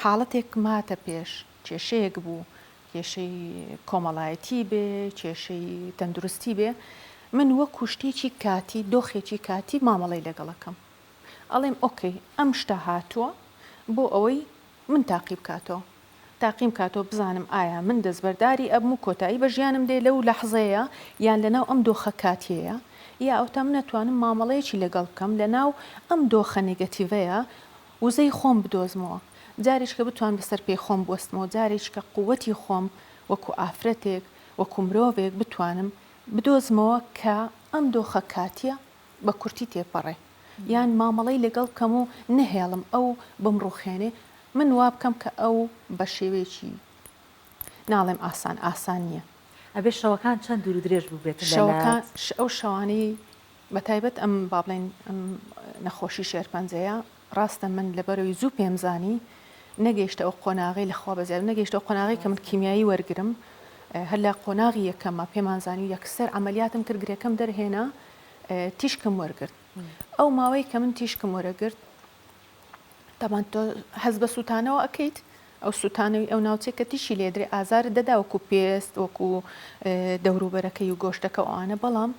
حاڵەتێک ماتە پێش کێشەیەک بوو کێشەی کۆمەڵایەتی بێ کێشەی تەندروستی بێ من وەکو شتێکی کاتی دۆخێکی کاتی مامەڵەی لەگەڵەکەم ئەڵێم ئۆکەی ئەم شتە هاتووە بۆ ئەوەی من تاقیب کاتەوە تاقیم کاتۆ بزانم ئایا من دەستبەرداری ئەبم و کۆتایی بە ژیانم دێ لەو لەحزەیە یان لەناو ئەم دۆخە کاتیەیە یا ئەوتا من نەتوانم مامەڵەیەکی لەگەڵ بکەم لەناو ئەم دۆخە نێگەتیڤەیە وزەی خۆم بدۆزمەوە جارێک کە بتوان بەسەر پێی خۆم بوەستمەوە جارێک کە قووەتی خۆم وەکو ئافرەتێک وەکو مرۆڤێک بتوانم بدۆزمەوە کە ئەم دۆخە کاتیە بە کورتی تێپەڕێ یان مامەڵەی لەگەڵ بکەم و نەهێڵم ئەو بمڕوخێنێ من وا بکەم کە ئەو بە شێوەیەکی ناڵێم ئاسان نییە ئەبێ شەوەکان چەند دوور درێژ بوو بێت شەوەکان ئەو شەوانەی بەتایبەت ئەم با بڵێن نەخۆشی شێرپەنجەیە ڕاستە من لەبەرەوەی زوو پێمزانی نەگەیشتە ئەو قۆناغی لەخوا بەزیاد نەگەیشتە ئەو قۆناغی کە من کیمیایی وەرگرم هەلا قۆناغی یەکەمە پێمانزانی یەکسەر ئەمەلیاتم کرد گرێکەم دەرهێنا تیشکم وەرگرت ئەو ماوەی کە من تیشکم وەرەگرت تامان تۆ هەز بە سووتانەوە ئەەکەیت ئەو سووتانەوەی ئەو ناوچێک کە تیشی لێدرێ ئازارت دەدا وەکو پێست وەکو دەوروبەرەکەی و گۆشتەکە ئەوانە بەڵام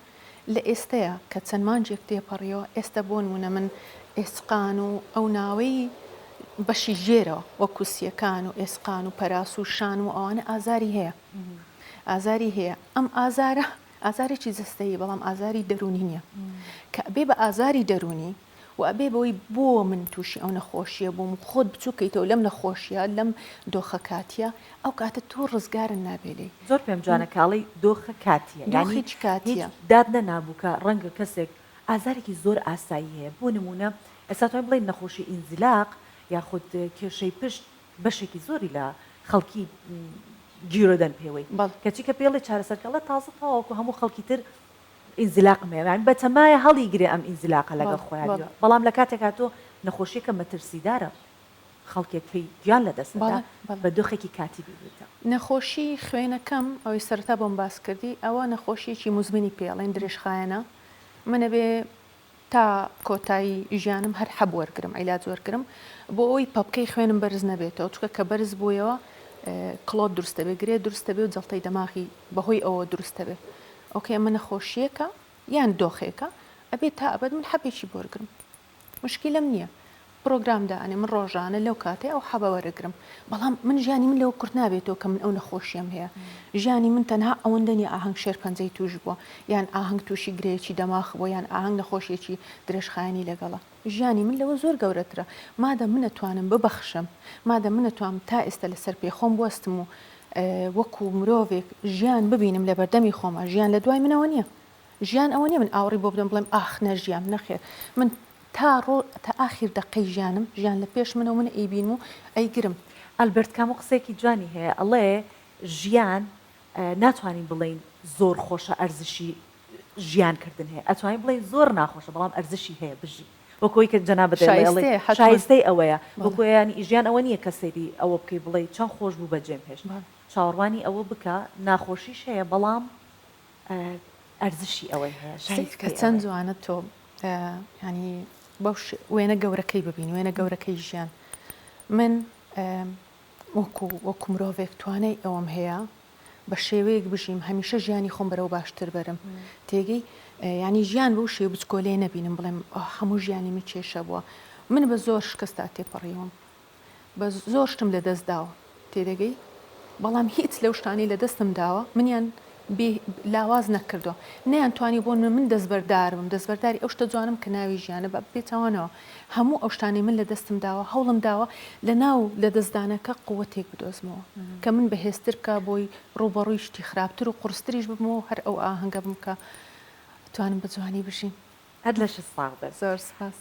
لە ئێستەیە کە چەند مانجێک تێپەڕیەوە ئێستا بۆ نمونە من ئێسقان و ئەو ناوەی بەشی ژێرەوە وەکو سیەکان و ئێسقان و پەراس و شان و ئەوانە ئازاری هەیە ئازاری هەیە ئەم ئازارێکی جستەیی بەڵام ئازاری دەرونی نییە کە ئەبێ بە ئازاری دەرونی و ئەبێ بەوەی بۆ من تووشی ئەو نەخۆشیە بووم خۆت بچووکەیتەوە لەم نەخۆشیە لەم دۆخە کاتیە ئەو کاتە تۆ ڕزگارن نابێلێ زۆر پێم جوانە کاڵی دۆخە کاتیە یانی هیچ کاتیە داد نەنابووکە ڕەنگە کەسێک ئازارێکی زۆر ئاسایی هەیە بۆ نمونە ئێستا توانین بڵێن نەخۆشی ئینزیلاق یاخود کێشەی پشت بەشێکی زۆری لە خەڵکی گیرۆدەن پێوەی کەچی کە پێڵێ چارەسەرکەڵە تازە تەواوەکو هەموو خەڵکی تر ئینزیلاقمێوان بەتەمایە هەڵیگرێ ئەم ئینزیلاقە لەگە خۆیان بەڵام لە کاتێک هاتۆ نەخۆشیەکە مەترسیدارە خەڵکێک پێی گیان لە دەستدا بە دۆخێکی کاتی ببێتە نەخۆشی خوێنەکەم ئەوەی سەرتا بۆم باس کردی ئەوە نەخۆشیێکی مزمنی پێڵێن درێژخایەنە منە بێ تا کۆتایی ژیانم هەر حەب وەرگرم عیلاج وەرگرم بۆ ئەوی پەپکەی خوێنم بەرز نەبێتەوە چکە کە بەرز بوویەوە کڵۆت دروستە بێ گرێ دروستە بێ و جەڵتەی دەماغی بەهۆی ئەوە دروستە بێ ئۆکێ من نەخۆشیەکە یان دۆخێکە ئەبێت تا ئەبد من حەبێکی بۆرگرم مشکلم نییە پرۆگرامدا ئەنێ من ڕۆژانە لەو کاتێ ئەو حەبە وەرەگرم بەڵام من ژیانی من لەوە کورت نابێتەوە کە من ئەو نەخۆشیم هەیە ژیانی من تەنها ئەوەندە نیە ئاهەنگ شێر پەنجەی توش بووە یان ئاهەنگ تووشی گرەیەکی دەماغ بۆ یان ئاهەنگ نەخۆشیێکی درێژخایەنی لەگەڵە ژیانی من لەوە زۆر گەورەترە مادە من نەتوانم ببەخشم مادە من نەتوانم تا ئێستا لەسەر پێخۆم بوەستم و وەکو مرۆڤێک ژیان ببینم لە بەردەمی خۆمە ژیان لە دوای منەوە نییە ژیان ئەوە نیە من ئاوڕی بۆ بدەم بڵێم ئاخ نەژیان نەخێر من تا ئاخیر دقەی ژیانم ژیان لە پێش منەوە منە ئەیبین و ئەیگرم ئەلبەرت کام و قسێکی جوانی هەیە ئەڵێ ژیان ناتوانین بڵین زۆر خۆشە ئەرزشی ژیانکردن هەیە ئەتوانین بڵین زۆر ناخۆشە بەڵام ئەرزشی هەیە بژی وەکۆی کە جەنابەت شایستەی ئەوەیە وەکۆیانی ژیان ئەوە نییە کە سەیری ئەوە بکەی بڵێ چەند خۆش بوو بەجێم هێشت چاوەڕوانی ئەوە بکە ناخۆشیش هەیە بەڵام ئەرزشی ئەوەی هەیە کە چەند جوانە تۆ ینی بەو وێنە گەورەکەی ببین وێنە گەورەکەی ژیان من وەکو مرۆڤێک توانای ئەوەم هەیە بە شێوەیەک بژیم هەمیشە ژیانی خۆم بەرەو باشتر بەرم تێگەی ینی ژیان بەو شێ بچکۆلێ نەبینم بڵێم هەموو ژیانی من کێشە بووە من بە زۆر شکستا تێپەڕیوم بە زۆر شتم لە دەست داوە تێدەگەی بەڵام هیچ لەو شتانی لە دەستم داوە منیان لاواز نەکردو نەیانتوانی بۆن من دەستبەردارم دەستبەرداری ئەو شتە جوانم کە ناوی ژیانە بە بێتەوانەوە هەموو ئەو شتانی من لە دەستم داوە هەوڵم داوە لە ناو لە دەستدانەکە قووەتێک بدۆزمەوە کە من بەهێزتر کا بۆی ڕوبەڕووی شتی خراپتر و قورستریش ببمەوە هەر ئەو ئاهەنگە بم کە توانم بە جوانی بژین هەر لەش ساغ بێت زۆر سپاس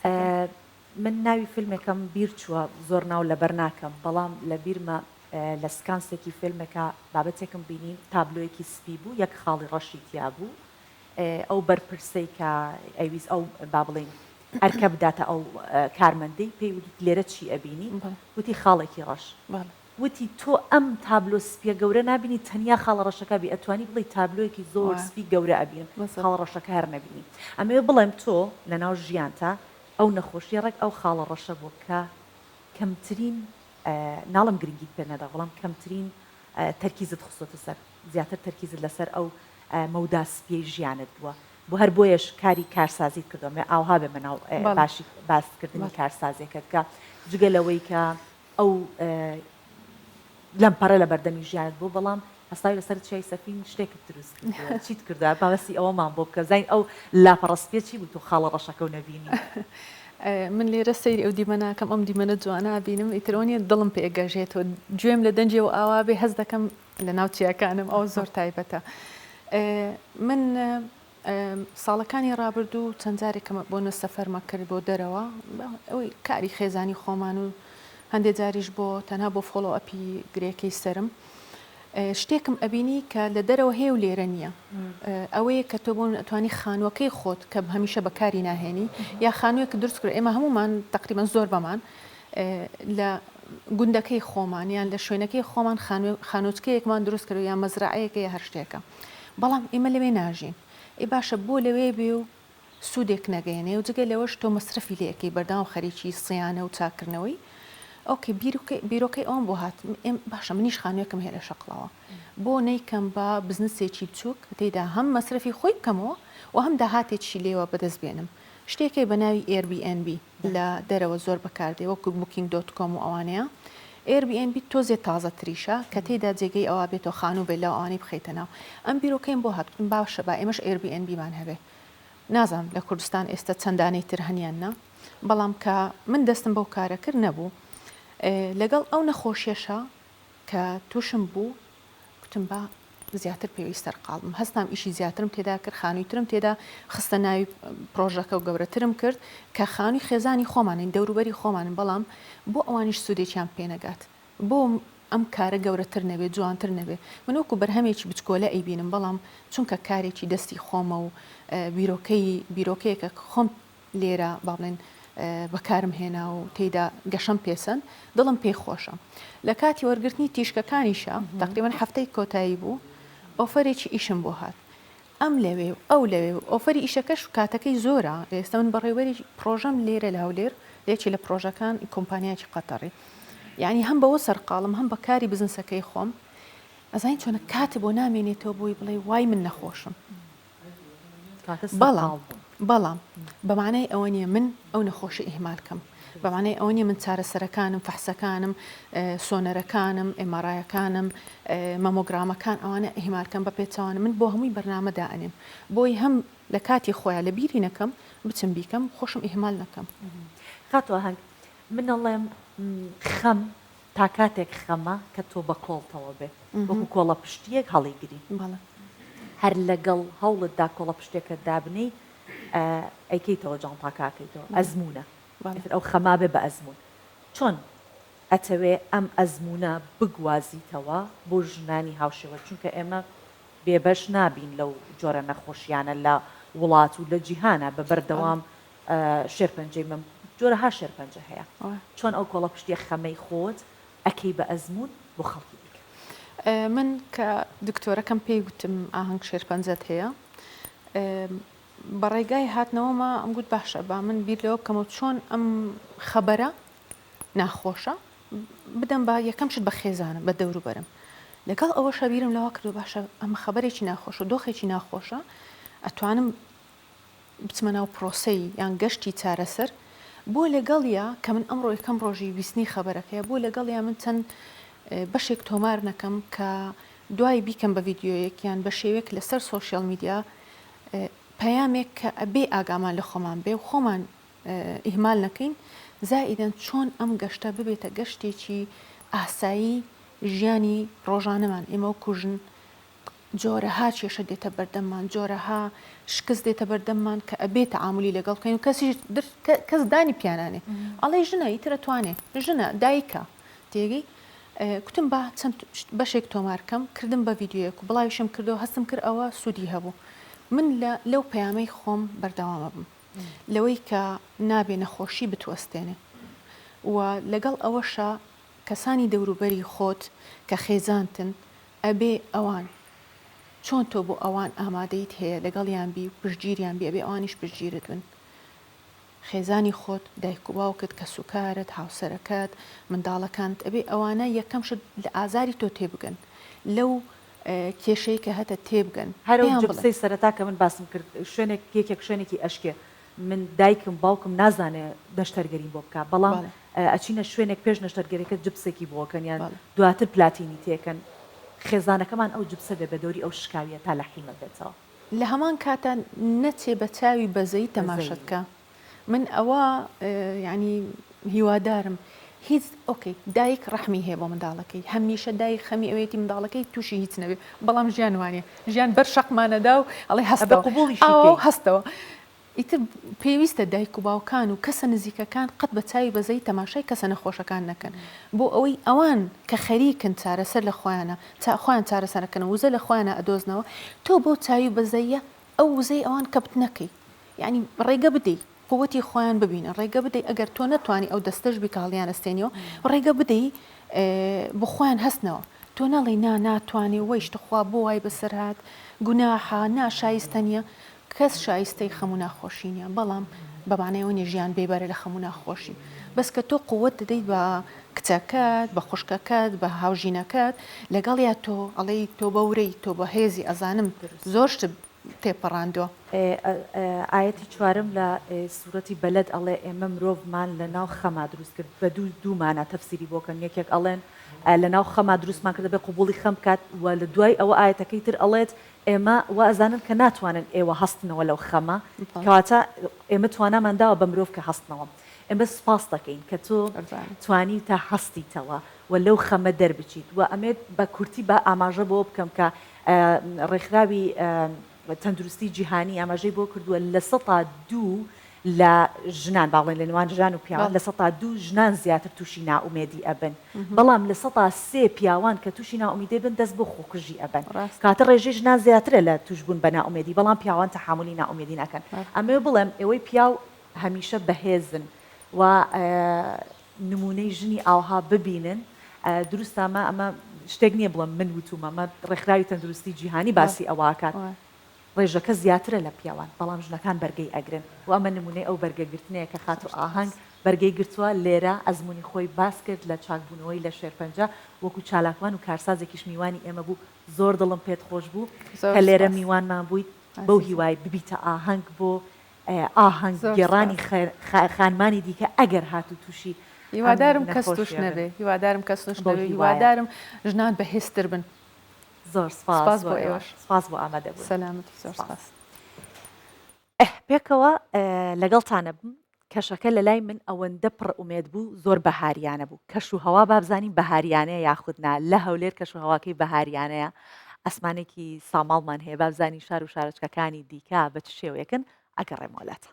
من ناوی فیلمێکم بیر چووە زۆر ناو لەبەر ناکەم بەڵام لە بیرمە لە سکانسێکی فیلمێکە بابەتێکم بینین تابلۆیەکی سپی بوو یەک خاڵی ڕەشی تیا بوو ئەو بەرپرسەی کە ئەویست ئەو با بڵین ئەرکە بداتە ئەو کارمەندەی پێی وتی لێرە چی ئەبینی وتی خاڵێکی ڕەش وتی تۆ ئەم تابلۆ سپیە گەورە نبینی تەنیا خاڵە ڕەشەکە بی ئەتوانی بڵی تابلۆیەکی زۆر سپی گەورە ئەبین خاڵە ڕەشەکە هەر نەبینی ئەمێ بڵێم تۆ لە ناو ژیانتە ئەو نەخۆشیە ڕێک ئەو خاڵە ڕەشە بوو کە کەمترین ناڵم گرنگیت پێ نەدا بەڵام کەمترین تەرکیزت خستۆتە سەر زیاتر تەرکیزت لەسەر ئەو مەودا سپیەی ژیانت بووە بۆ هەر بۆیەش کاری کارسازیت کردومێ ئاوها بێ مناو باشی باسکردنی کارسازیەکەت کە جگەلەوەی کە ئەو لەم پەڕە لە بەردەمی ژیانت بوو بەڵام هەستاوی لەسەر چای سەفین شتێکت دروست چیت کردو باوەسی ئەوەمان بۆ بکە زین ئەو لاپەڕەسپێ چی بوو تۆ خاڵە ڕەشەکە و نەبینی من لێرە سەیری ئەو دیمە ناکەم ئەم دیمەنە جوانە بینم ئیترۆنیە دڵم پێگەژێتەوە گوێم لە دەنجەوە ئاوا بێ هەز دەکەم لە ناو چیاکانم ئەو زۆر تایبەتە من ساڵەکانی ڕابردوو چەند جارێکمە بۆنە سەفەرمە کرد بۆ دەرەوە ئەوەی کاری خێزانی خۆمان و هەندێک جاریش بۆ تەنها بۆ فۆلۆ ئەپی گرێکەی سرم شتێکم ئەبینی کە لە دەرەوە هەیە و لێرە نییە ئەوەیە کە تۆ بۆ ئەتوانی خانووەکەی خۆت کە هەمیشە بەکاری ناهێنی یا خانوویەک دروست کرد ئێمە هەمومان تقریبان زۆر بەمان لە گوندەکەی خۆمان یان لە شوێنەکەی خۆمان خانوچکەیەکمان دروست کرد یان مەزرعەیەکە یا هەر شتێکە بەڵام ئێمە لەوێ ناژین ئێ باشە بۆ لەوێ بێ و سوودێک نەگەێنێ و جگە لەوەش تۆ مەصرفی لەکەی بەردام و خەریکی سیانە و چاکردنەوەی ئۆکێ بیرۆکەی ئەوم بۆ هات باشە منیش خانوێکم هێرە شەقڵەوە بۆ نەیکەم بە بزنسێکی بچووک تێدا هەم مەصرفی خۆی بکەمەوە و هەم داهاتێکی لێوە بەدەست بێنم شتێکی بە ناوی Airbnb لە دەرەوە زۆر بەکاردێ وەکو booking.com و ئەوانەیە Airbnb تۆزێ تازە تریشە کە تێدا جێگەی ئەوە بێتەوە خانوو بێت لەو ئەوانەی بخەیتە ناو ئەم بیرۆکەیم بۆ هاتن باشە با ئێمەش Airbnb-مان هەبێ نازانم لە کوردستان ئێستا چەندانەی تر هەنیاننا بەڵام کە من دەستم بەو کارە کرد نەبوو لەگەڵ ئەو نەخۆشیێشە کە تووشم بوو کوتم بە زیاتر پێویست سەرقاڵم هەستام ئیشی زیاترم تێدا کرد خانوویترم تێدا خستە ناوی پرۆژەکە و گەورەترم کرد کە خانووی خێزانی خۆمانین دەوروبەری خۆمانن بەڵام بۆ ئەوانیش سوودێکیان پێنەگات بۆ ئەم کارە گەورەتر نەبێ جوانتر نەبێ من وەکو بەرهەمێکی بچکۆلە ئەیبینم بەڵام چونکە کارێکی دەستی خۆمە و بیرۆکەیەکە خۆم لێرە باڵێن بەکارم هێنا و تێدا گەشەم پێسەن دڵم پێی خۆشە لە کاتی وەرگرتنی تیشکەکانیشە تقریبان هەفتەی کۆتایی بوو ئۆفەرێکی ئیشم بۆ هات ئەم لەوێ و ئەو لەوێ و ئۆفەری ئیشەکەش کاتەکەی زۆرە ئێستا من بەڕێوەری پرۆژەم لێرە لە هەولێر لێکی لە پرۆژەکان کۆمپانیاکی قەتەڕی یعنی هەم بەوە سەرقاڵم هەم بەکاری بزنسەکەی خۆم ئەزانین چۆنە کاتە بۆ نامێنێتەوە بۆی بڵێ وای من نەخۆشم بەڵام بەمانای ئەوە نیە من ئەو نەخۆشی ئیهمالکەم بەمانای ئەوە نیە من چارەسەرەکانم فەحسەکانم سۆنەرەکانم ئێمارایەکانم مەمۆگرامەکان ئەوانە ئیهمالکەم بە پێچوانە من بۆ هەمووی بەرنامەدا ئەنێم بۆی هەم لە کاتی خۆیان لە بیری نەکەم بچم بیکەم خۆشم ئیهمال نەکەم قاتەوە هەنگ من ئەڵێم خەم تا کاتێک خەمە کە تۆ بە کۆڵتەوە بێ وەکو کۆڵە پشتیەک هەڵیگری هەر لەگەڵ هەوڵتدا کۆڵە پشتێکە دابنی ئەیکەیتەوە جانتاکاکەیتەوە ئەزمونە ئەو خەما بێ بە ئەزمون چۆن ئەتەوێ ئەم ئەزمونە بگوازیتەوە بۆ ژنانی هاوشێوە چونکە ئێمە بێبەش نابین لەو جۆرە نەخۆشیانە لە وڵات و لە جیهانە بە بەردەوام شێرپەنجەی من جۆرەها شێرپەنجە هەیە چۆن ئەو کۆڵە پشتیە خەمەی خۆت ئەکەی بە ئەزمون بۆ خەڵکی دیکە من کە دکتۆرەکەم پێی گوتم ئاهەنگ شێرپەنجەت هەیە بەڕێگای هاتنەوەمە ئەم گوت باشە با من بیر لەوە بکەمەوە چۆن ئەم خەبەرە ناخۆشە بدەم بە یەکەم شت بە خێزانم بە دەوروبەرم لەگەڵ ئەوە شەبیرم لەوە کردو باشە ئەم خەبەرێکی ناخۆشە دۆخێکی ناخۆشە ئەتوانم بچمە ناو پرۆسەی یان گەشتی چارەسەر بۆ لەگەڵیا کە من ئەمڕۆ یەکەم ڕۆژی بیستنی خەبەرەکەیە بۆ لەگەڵیا من چەند بەشێک تۆمار نەکەم کە دوای بیکەم بە ڤیددیۆیەکیان بە شێوێک لەسەر سۆشیال میدیا پەیامێک کە ئەبێ ئاگامان لە خۆمان بێ و خۆمان ئیهمال نەکەین زائیدەن چۆن ئەم گەشتە ببێتە گەشتێکی ئاسایی ژیانی ڕۆژانەمان ئێمە و کوژن جۆرەها کێشە دێتە بەردەممان جۆرەها شکست دێتە بەردەممان کە ئەبێ تەعاملی لەگەڵ بکەین و کەس دانی پیانانێ ئەڵێ ژنە ئیترە توانێ ژنە دایکە تێگەی کوتم بە چەند بەشێک تۆمارکەم کردم بە ڤیددیۆیەک و بڵاویشم کردەوە هەستم کرد ئەوە سوودی هەبوو من لەو پەیامەی خۆم بەردەوامە بم لەوەی کە نابێ نەخۆشی بتوەستێنێ و لەگەڵ ئەوەشە کەسانی دەوروبەری خۆت کە خێزانتن ئەبێ ئەوان چۆن تۆ بۆ ئەوان ئامادەیت هەیە لەگەڵیان بی و پشتگیریان بێ ئەبێ ئەوانیش پشتگیرت بن خێزانی خۆت دایک و باوکت کە سوکارت هاوسەرەکەت منداڵەکانت ئەبێ ئەوانە یەکەم شت لە ئازاری تۆ تێبگەن لەو کێشەی کە هەتە تێبگەن هەرو جبسەی سەرەتا کە من باسم کرد شوێنێک یەکێک شوێنێکی ئەشکێ من دایکم باوکم نازانێ نەشتەرگەری بۆ بکە بەڵام ئەچینە شوێنێک پێش نەشتەرگەریەکە جبسێکی بۆکەن یان دواتر پلاتینی تێکەن خێزانەکەمان ئەو جبسە بێ بە دەوری ئەو شکاویە تا لە حیمە بێتەوە لە هەمان کاتە نەچێ بە چاوی بەزەی تەماشەتکە من ئەوە ینی هیوادارم هیچ ئۆکەی دایک ڕەحمی هەیە بۆ منداڵەکەی هەمیشە دایک خەمی ئەوێتی منداڵەکەی تووشی هیچ نەبێ بەڵام ژیان وانێ ژیان بەر شەقمانەدا و ئەڵێ هەستە هەستەوە ئیتر پێویستە دایک و باوکان و کەسە نزیکەکان قەت بە چاوی بەزەی تەماشای کەسە نەخۆشەکان نەکەن بۆ ئەوەی ئەوان کە خەریکن چارەسەر لە خۆیانە خۆیان چارەسەرەکەن وزە لە خۆیانە ئەدۆزنەوە تۆ بۆ چاوی بەزەیە ئەو وزەی ئەوان کەبت نەکەی یعنی ڕێگە بدەیت قوتی خۆیان ببینن ڕێگە بدەی ئەگەر تۆ نەتوانی ئەو دەستەش بیکاڵیان ئەستێنیەوە ڕێگە بدەی بۆ خۆیان هەستنەوە تۆ نەڵێ ناتوانێ وەیشتخوا بۆ وای بەسەرهات گوناحا ناشایستە نیە کەس شایستەی خەموو ناخۆشی نیە بەڵام بەمانەوە ژیان بێبەرە لە خەموو ناخۆشی بەس کە تۆ قووەت دەدەیت بە کچەکەت بە خوشکەکەت بە هاوژینەکەت لەگەڵ یا تۆ ئەڵێ تۆ بەورەی تۆ بە هێزی ئەزانم زۆر شت تێپەڕاندووە ئاەتی چوارم لە سوورەتی بەلەد ئەڵێ ئێمە مرۆڤمان لە ناو خەما دروست کرد بە دوومانە تەفسیری بۆکەن یەکێک ئەڵێن لە ناو خەما دروستمان کردە بێ قوبوڵی خەم کات و لە دوای ئەوە ئاەتەکەی تر ئەڵێت ئێمە وا ئەزانن کە ناتوانن ئێوە هەستنەوە لەو خەمە کەواتە ئێمە توانامانداوە بە مرۆڤ کە هەستنەوە ئێمە سپاس دەکەین کە تۆ توانی تا هەستیتەوە و لەو خەمە دەربچیت و ئەمێت بە کورتی بە ئاماژە بۆ بکەم کە ڕێکخراوی تەندروستی جیهانی ئاماژەی بۆ کردووە لە 102 لە ژنان باڵێن لە نێوان ژان و پیاوان لە 102 ژنان زیاتر تووشی ناومێدی ئەبن بەڵام لە 103 پیاوان کە تووشی ناومێدی بن دەست بۆ خۆکوژی ئەبن کاتە ڕێژەی ژنان زیاترە لە توشبوون بە ناومێدی بەڵام پیاوان تەحملی ناومێدی ناکەن ئەمێ بڵێم ئێوەی پیاو هەمیشە بەهێزن و نمونەی ژنی ئاوها ببینن دروستامە ئەمە شتێک نییە بڵم من وتومە ئەمە ڕێکخراوی تەندروستی جیهانی باسی ئەوواکات ڕێژەکە زیاترە لە پیاوان بەڵام ژنەکان بەرگەی ئەگرن و ئەمە نمونەی ئەو بەرگەگرتنەیە کە خات و ئاهەنگ بەرگەی گرتووە لێرە ئەزمموی خۆی باس کرد لە چاکبوونەوەی لە شێرپەنجە وەکو چالاکوان و کارسازێکیش میوانی ئێمە بوو زۆر دڵم پێت خۆش بوو کە لێرە میوانمان بوویت بەو هیوای ببیتە ئاهەنگ بۆ ئاهەنگ گێڕانی خانمانی دیکە ئەگەر هاتو تووشی هیوادارم کەس توش نەبێ هیوادارم کەس توش نەبێ هیوادارم ژنان بەهێزتر بن زۆر سپاس بۆ ئێوەش سپاس بۆ ئامادە بوو سەلامەتی زۆر سپاس پێکەوە لەگەڵتانە بم کەشەکە لە لای من ئەوەندە پڕ ئومێد بوو زۆر بەهاریانە بوو کەش و هەوا بابزانین بەهاریانەیە یاخودنا لە هەولێر کەش و هەواکەی بەهاریانەیە ئەسمانێکی ساماڵمان هەیە بابزانین شار و شارچکەکانی دیکە بە چ شێوەیەکن ئەگەڕێمەوەلاتە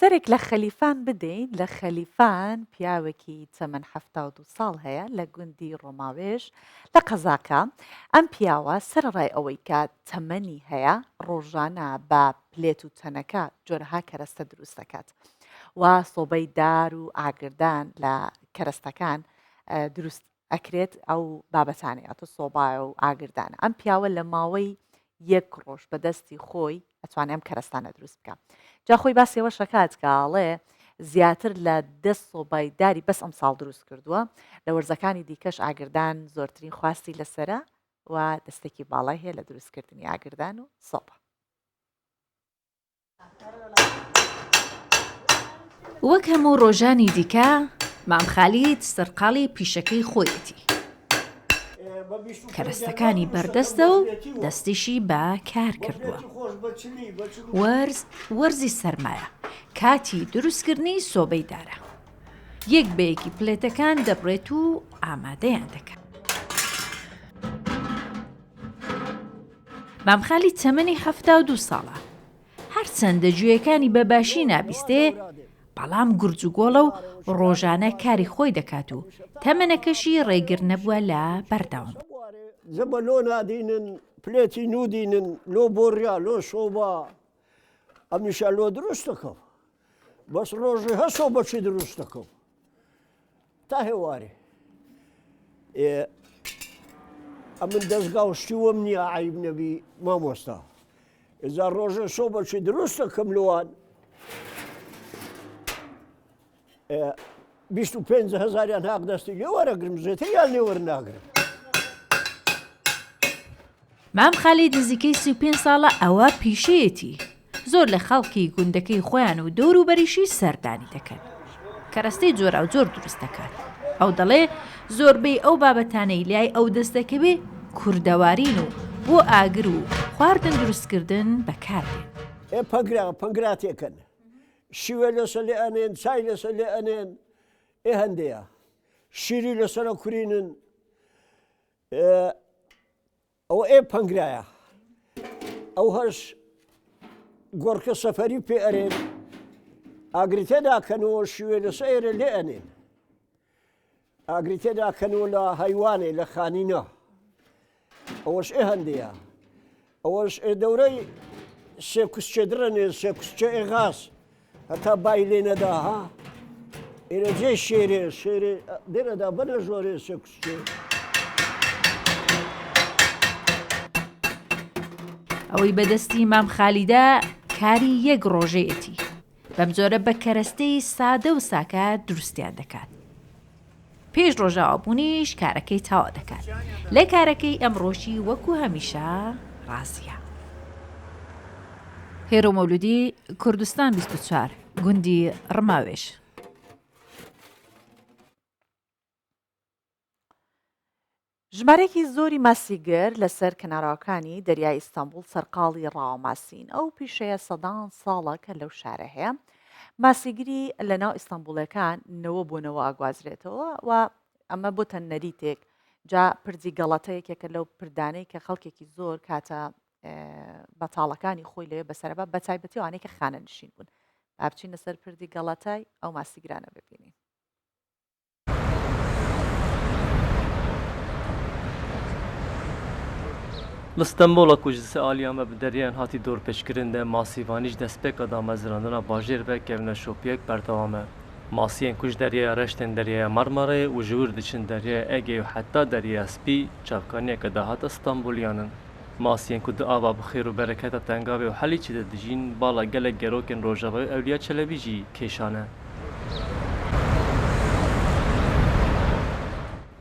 سەرێک لە خەلیفان بدەین لە خەلیفان پیاوێکی تەمەن 72 ساڵ هەیە لە گوندی ڕۆماوێژ لە قەزاکە ئەم پیاوە سەرڕای ئەوەی کە تەمەنی هەیە ڕۆژانە بە پلێت و تەنەکە جۆرەها کەرەستە دروست دەکات و سۆبەی دار و ئاگردان لە کەرەستەکان دروست ئەکرێت ئەو بابەتانەی ئەتە سۆبایە و ئاگردانە ئەم پیاوە لە ماوەی یەک ڕۆژ بەدەستی خۆی ئەتوانێت ئەم کەرەستانە دروست بکە جا خۆی باسیەوە شەکات کاڵێ زیاتر لە 10 سۆبای داری بەس ئەم ساڵ دروست کردووە لە وەرزەکانی دیکەش ئاگردان زۆرترین خواستی لەسرە و دەستێکی باڵای هەیە لە دروستکردنی ئاگردان و سۆبە وەک هەموو ڕۆژانی دیکە مام خالید سەرقاڵی پیشەکەی خۆیەتی کەرەستەکانی بەردەستە و دەستیشی بە کار کردووە وەرزی سەرمایە کاتی دروستکردنی سۆبەی دارە یەک بەیەکی پلێتەکان دەبڕێت و ئامادەیان دەکات مام خالید تەمەنی 72 ساڵە هەرچەندە گوێیەکانی بەباشی نابیستێ بەڵام گورجوگۆڵە و ڕۆژانە کاری خۆی دەکات و تەمەنەکەشی ڕێگر نەبووە لە بەردەوام زەبە لۆ نادینن پلێتی نودینن لۆ بۆڕیا لۆ سۆبا ئەمیشە لۆ دروست دەکەم بەس ڕۆژی هەسۆ بەچی دروست دەکەم تا هێوارێ ئەمن دەستگا و شتیوەم نییە عیب نەبی مامۆستا ئێزا ڕۆژە سۆ بەچی دروست دەکەم لەوان 25,000 هاق دەستی لێ وەرەگرم زێتەیان لێ وەرناگرم مام خالید نزیکەی 35 ساڵە ئەوە پیشەیەتی زۆر لە خەڵکی گوندەکەی خۆیان و دەور و بەریشی سەردانی دەکەن کەرەستەی جۆرا و جۆر دروست دەکات ئەو دەڵێ زۆربەی ئەو بابەتانەی لای ئەو دەستەکەوێ کوردەوارین و بۆ ئاگر و خواردن دروستکردن بەکاردێن پەنگراتێکن شیوە لەسەر لێ ئەنێن چای لەسەر لێ ئەنێن هەندەیە شیری لەسەرە کورینن ئەوە پەنگرایە ئەو هەش گۆڕکە سەفەری پێ ئەرێن ئاگریتێداکەنەوە شیوێ لەسەر ئێرە لێ ئەنێن ئاگریتێداکەنەوە لە هەیوانێ لە خانینە ئەوەش هەندەیە ئەوەش دەورەی سێکوسچێ درەنێ سێکوسچە ئێغاس هەتا بای لێ نەدا ها ئێرە جێ شێرێ شێرێ دێرەدا بەنە ژۆرێ سێکوسچێ ئەوەی بەدەستی مام خالیدا کاری یەک ڕۆژەیەتی بەم جۆرە بە کەرەستەی سادە و ساکە دروستیان دەکات پێش ڕۆژاوابوونیش کارەکەی تاوا دەکات لە کارەکەی ئەمڕۆژی وەکو هەمیشە ڕاستیە هێرۆ مەولودی کوردستان 24 گوندی ڕماوێش ژمارەیەکی زۆری ماسیگر لەسەر کەناراوەکانی دەریای ئیستانبول سەرقاڵی ڕاوماسین ئەو پیشەیە سەدان ساڵە کە لەو شارە هەیە ماسیگری لەناو ئیستانبولەکان نەوە بوونەوە ئاگوازرێتەوە و ئەمە بۆتە نەریتێک جا پردی گەڵەتەیەکێکە لەو پردانەی کە خەڵکێکی زۆر کاتە بەتاڵەکانی خۆی لێ بەسەرەبە بە تایبەتی وانەیە کە خانە نشین بوون بچینە سەر پردی گەڵەتای ئەو ماسیگرانە ببینین لستنبولا کجزی آلیامه به دریان هاتی دور پشکرنده ماسیوانیش دستپک آدم مزراندنا باجر و کهونه شوپیک برتوامه ماسیین کج دریای رشتن دریای مرمره و جور دچن دریای اگه و حتی دریای اسپی چافکانی که دهات استانبولیانن ماسیین کد آبا بخیر و برکت تنگاوی و حلی چیده دجین بالا گله گروکن روجاوی اولیا چلویجی کشانه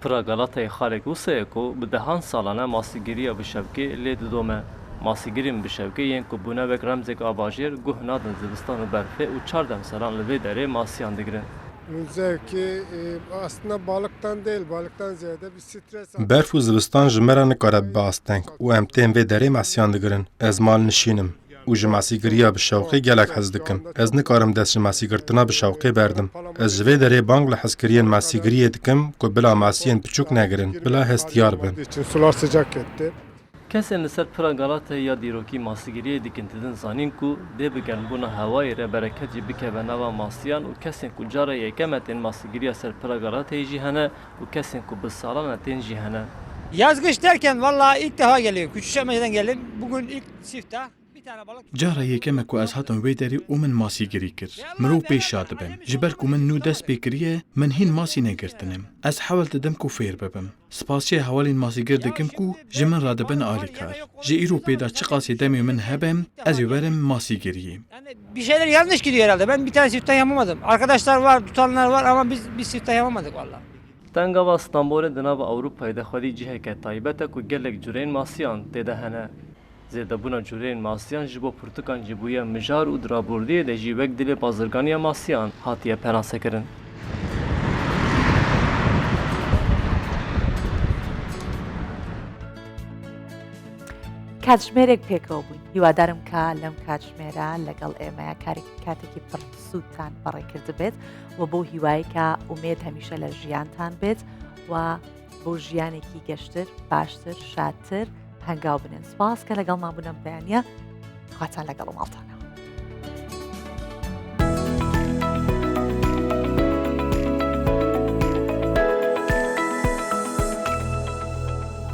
پراغالاتای خارج وسه کو به دهان سالانه ماسیگیری بشوکه لید دومه ماسیگیریم بشوکه ین کو بونه و رمزک آباجیر گوه نادن زبستان و برفه و 14 سالان لوی داره ماسیان دگرن zevki aslında balıktan değil, balıktan ziyade bir stres. Berf û zivistan ji me re nikare biasteng û em tên vê derê masiyan digirin. Ez mal nişînim û ji masîgiriya bi şewqê gelek hez dikim. Ez nikarim dest ji masîgirtina bi şewqê berdim. Ez ji vê derê bang li hezkiriyên masîgiriyê dikim ku bila masiyên biçûk negirin, bila hestiyar bin. Sular sıcak etti. Kesên li ser piragalata ya dîrokî masîgiriyê dikin tidin zanîn ku dê bi germbûna hewayê re bereket jî bikeve nava masiyan û kesên ku cara yekeme tên masîgiriya ser piragalatayê jî hene û kesên ku bi salan tên jî hene. Yaz kış derken vallahi ilk defa geliyorum. Küçükçekmece'den geldim. Bugün ilk siftah. جارە یەکەمە و ئەس هاتم وێ دەری و من ماسیگیری کرد مرۆڤ پێشا دەبم ji ber ku min nû dest pê kiriye min hîn masî negirtinim ez hewil didim ku fêr bibim spasiye hewalên masîgir dikim ku ji min radibin alîkar ji îro pêda çi qasî demê min hebem ez ê werim masîgiriyê. Bir şeyler yanlış gidiyor herhalde. Ben bir tane siftah yapamadım. Arkadaşlar var, tutanlar var ama biz siftah yapamadık valla. Tengava Stenbolê di nava Ewropayê de xwedî ciheke taybet e ku gelek cureyên masiyan têde hene. Zêdebûna cureyên masiyan ji bo pirtûkan cîbûya mijar û dirabordiyê de jî wek dilê bazirganiya masiyan hatiye penasekirin. کاتژمێرێک پێکەوە بووین هیوادارم کە لەم کاتژمێرە لەگەڵ ئێمە کاتێکی پڕ سوودتان بەڕێکرد بێت و بۆ هیوای کە ئومێد هەمیشە لە ژیانتان بێت و بۆ ژیانێکی گەشتر باشتر شادتر هەنگاو بنێن سپاس کە لەگەڵمان بوونم بەیانە خواتان لەگەڵ ماڵتانە.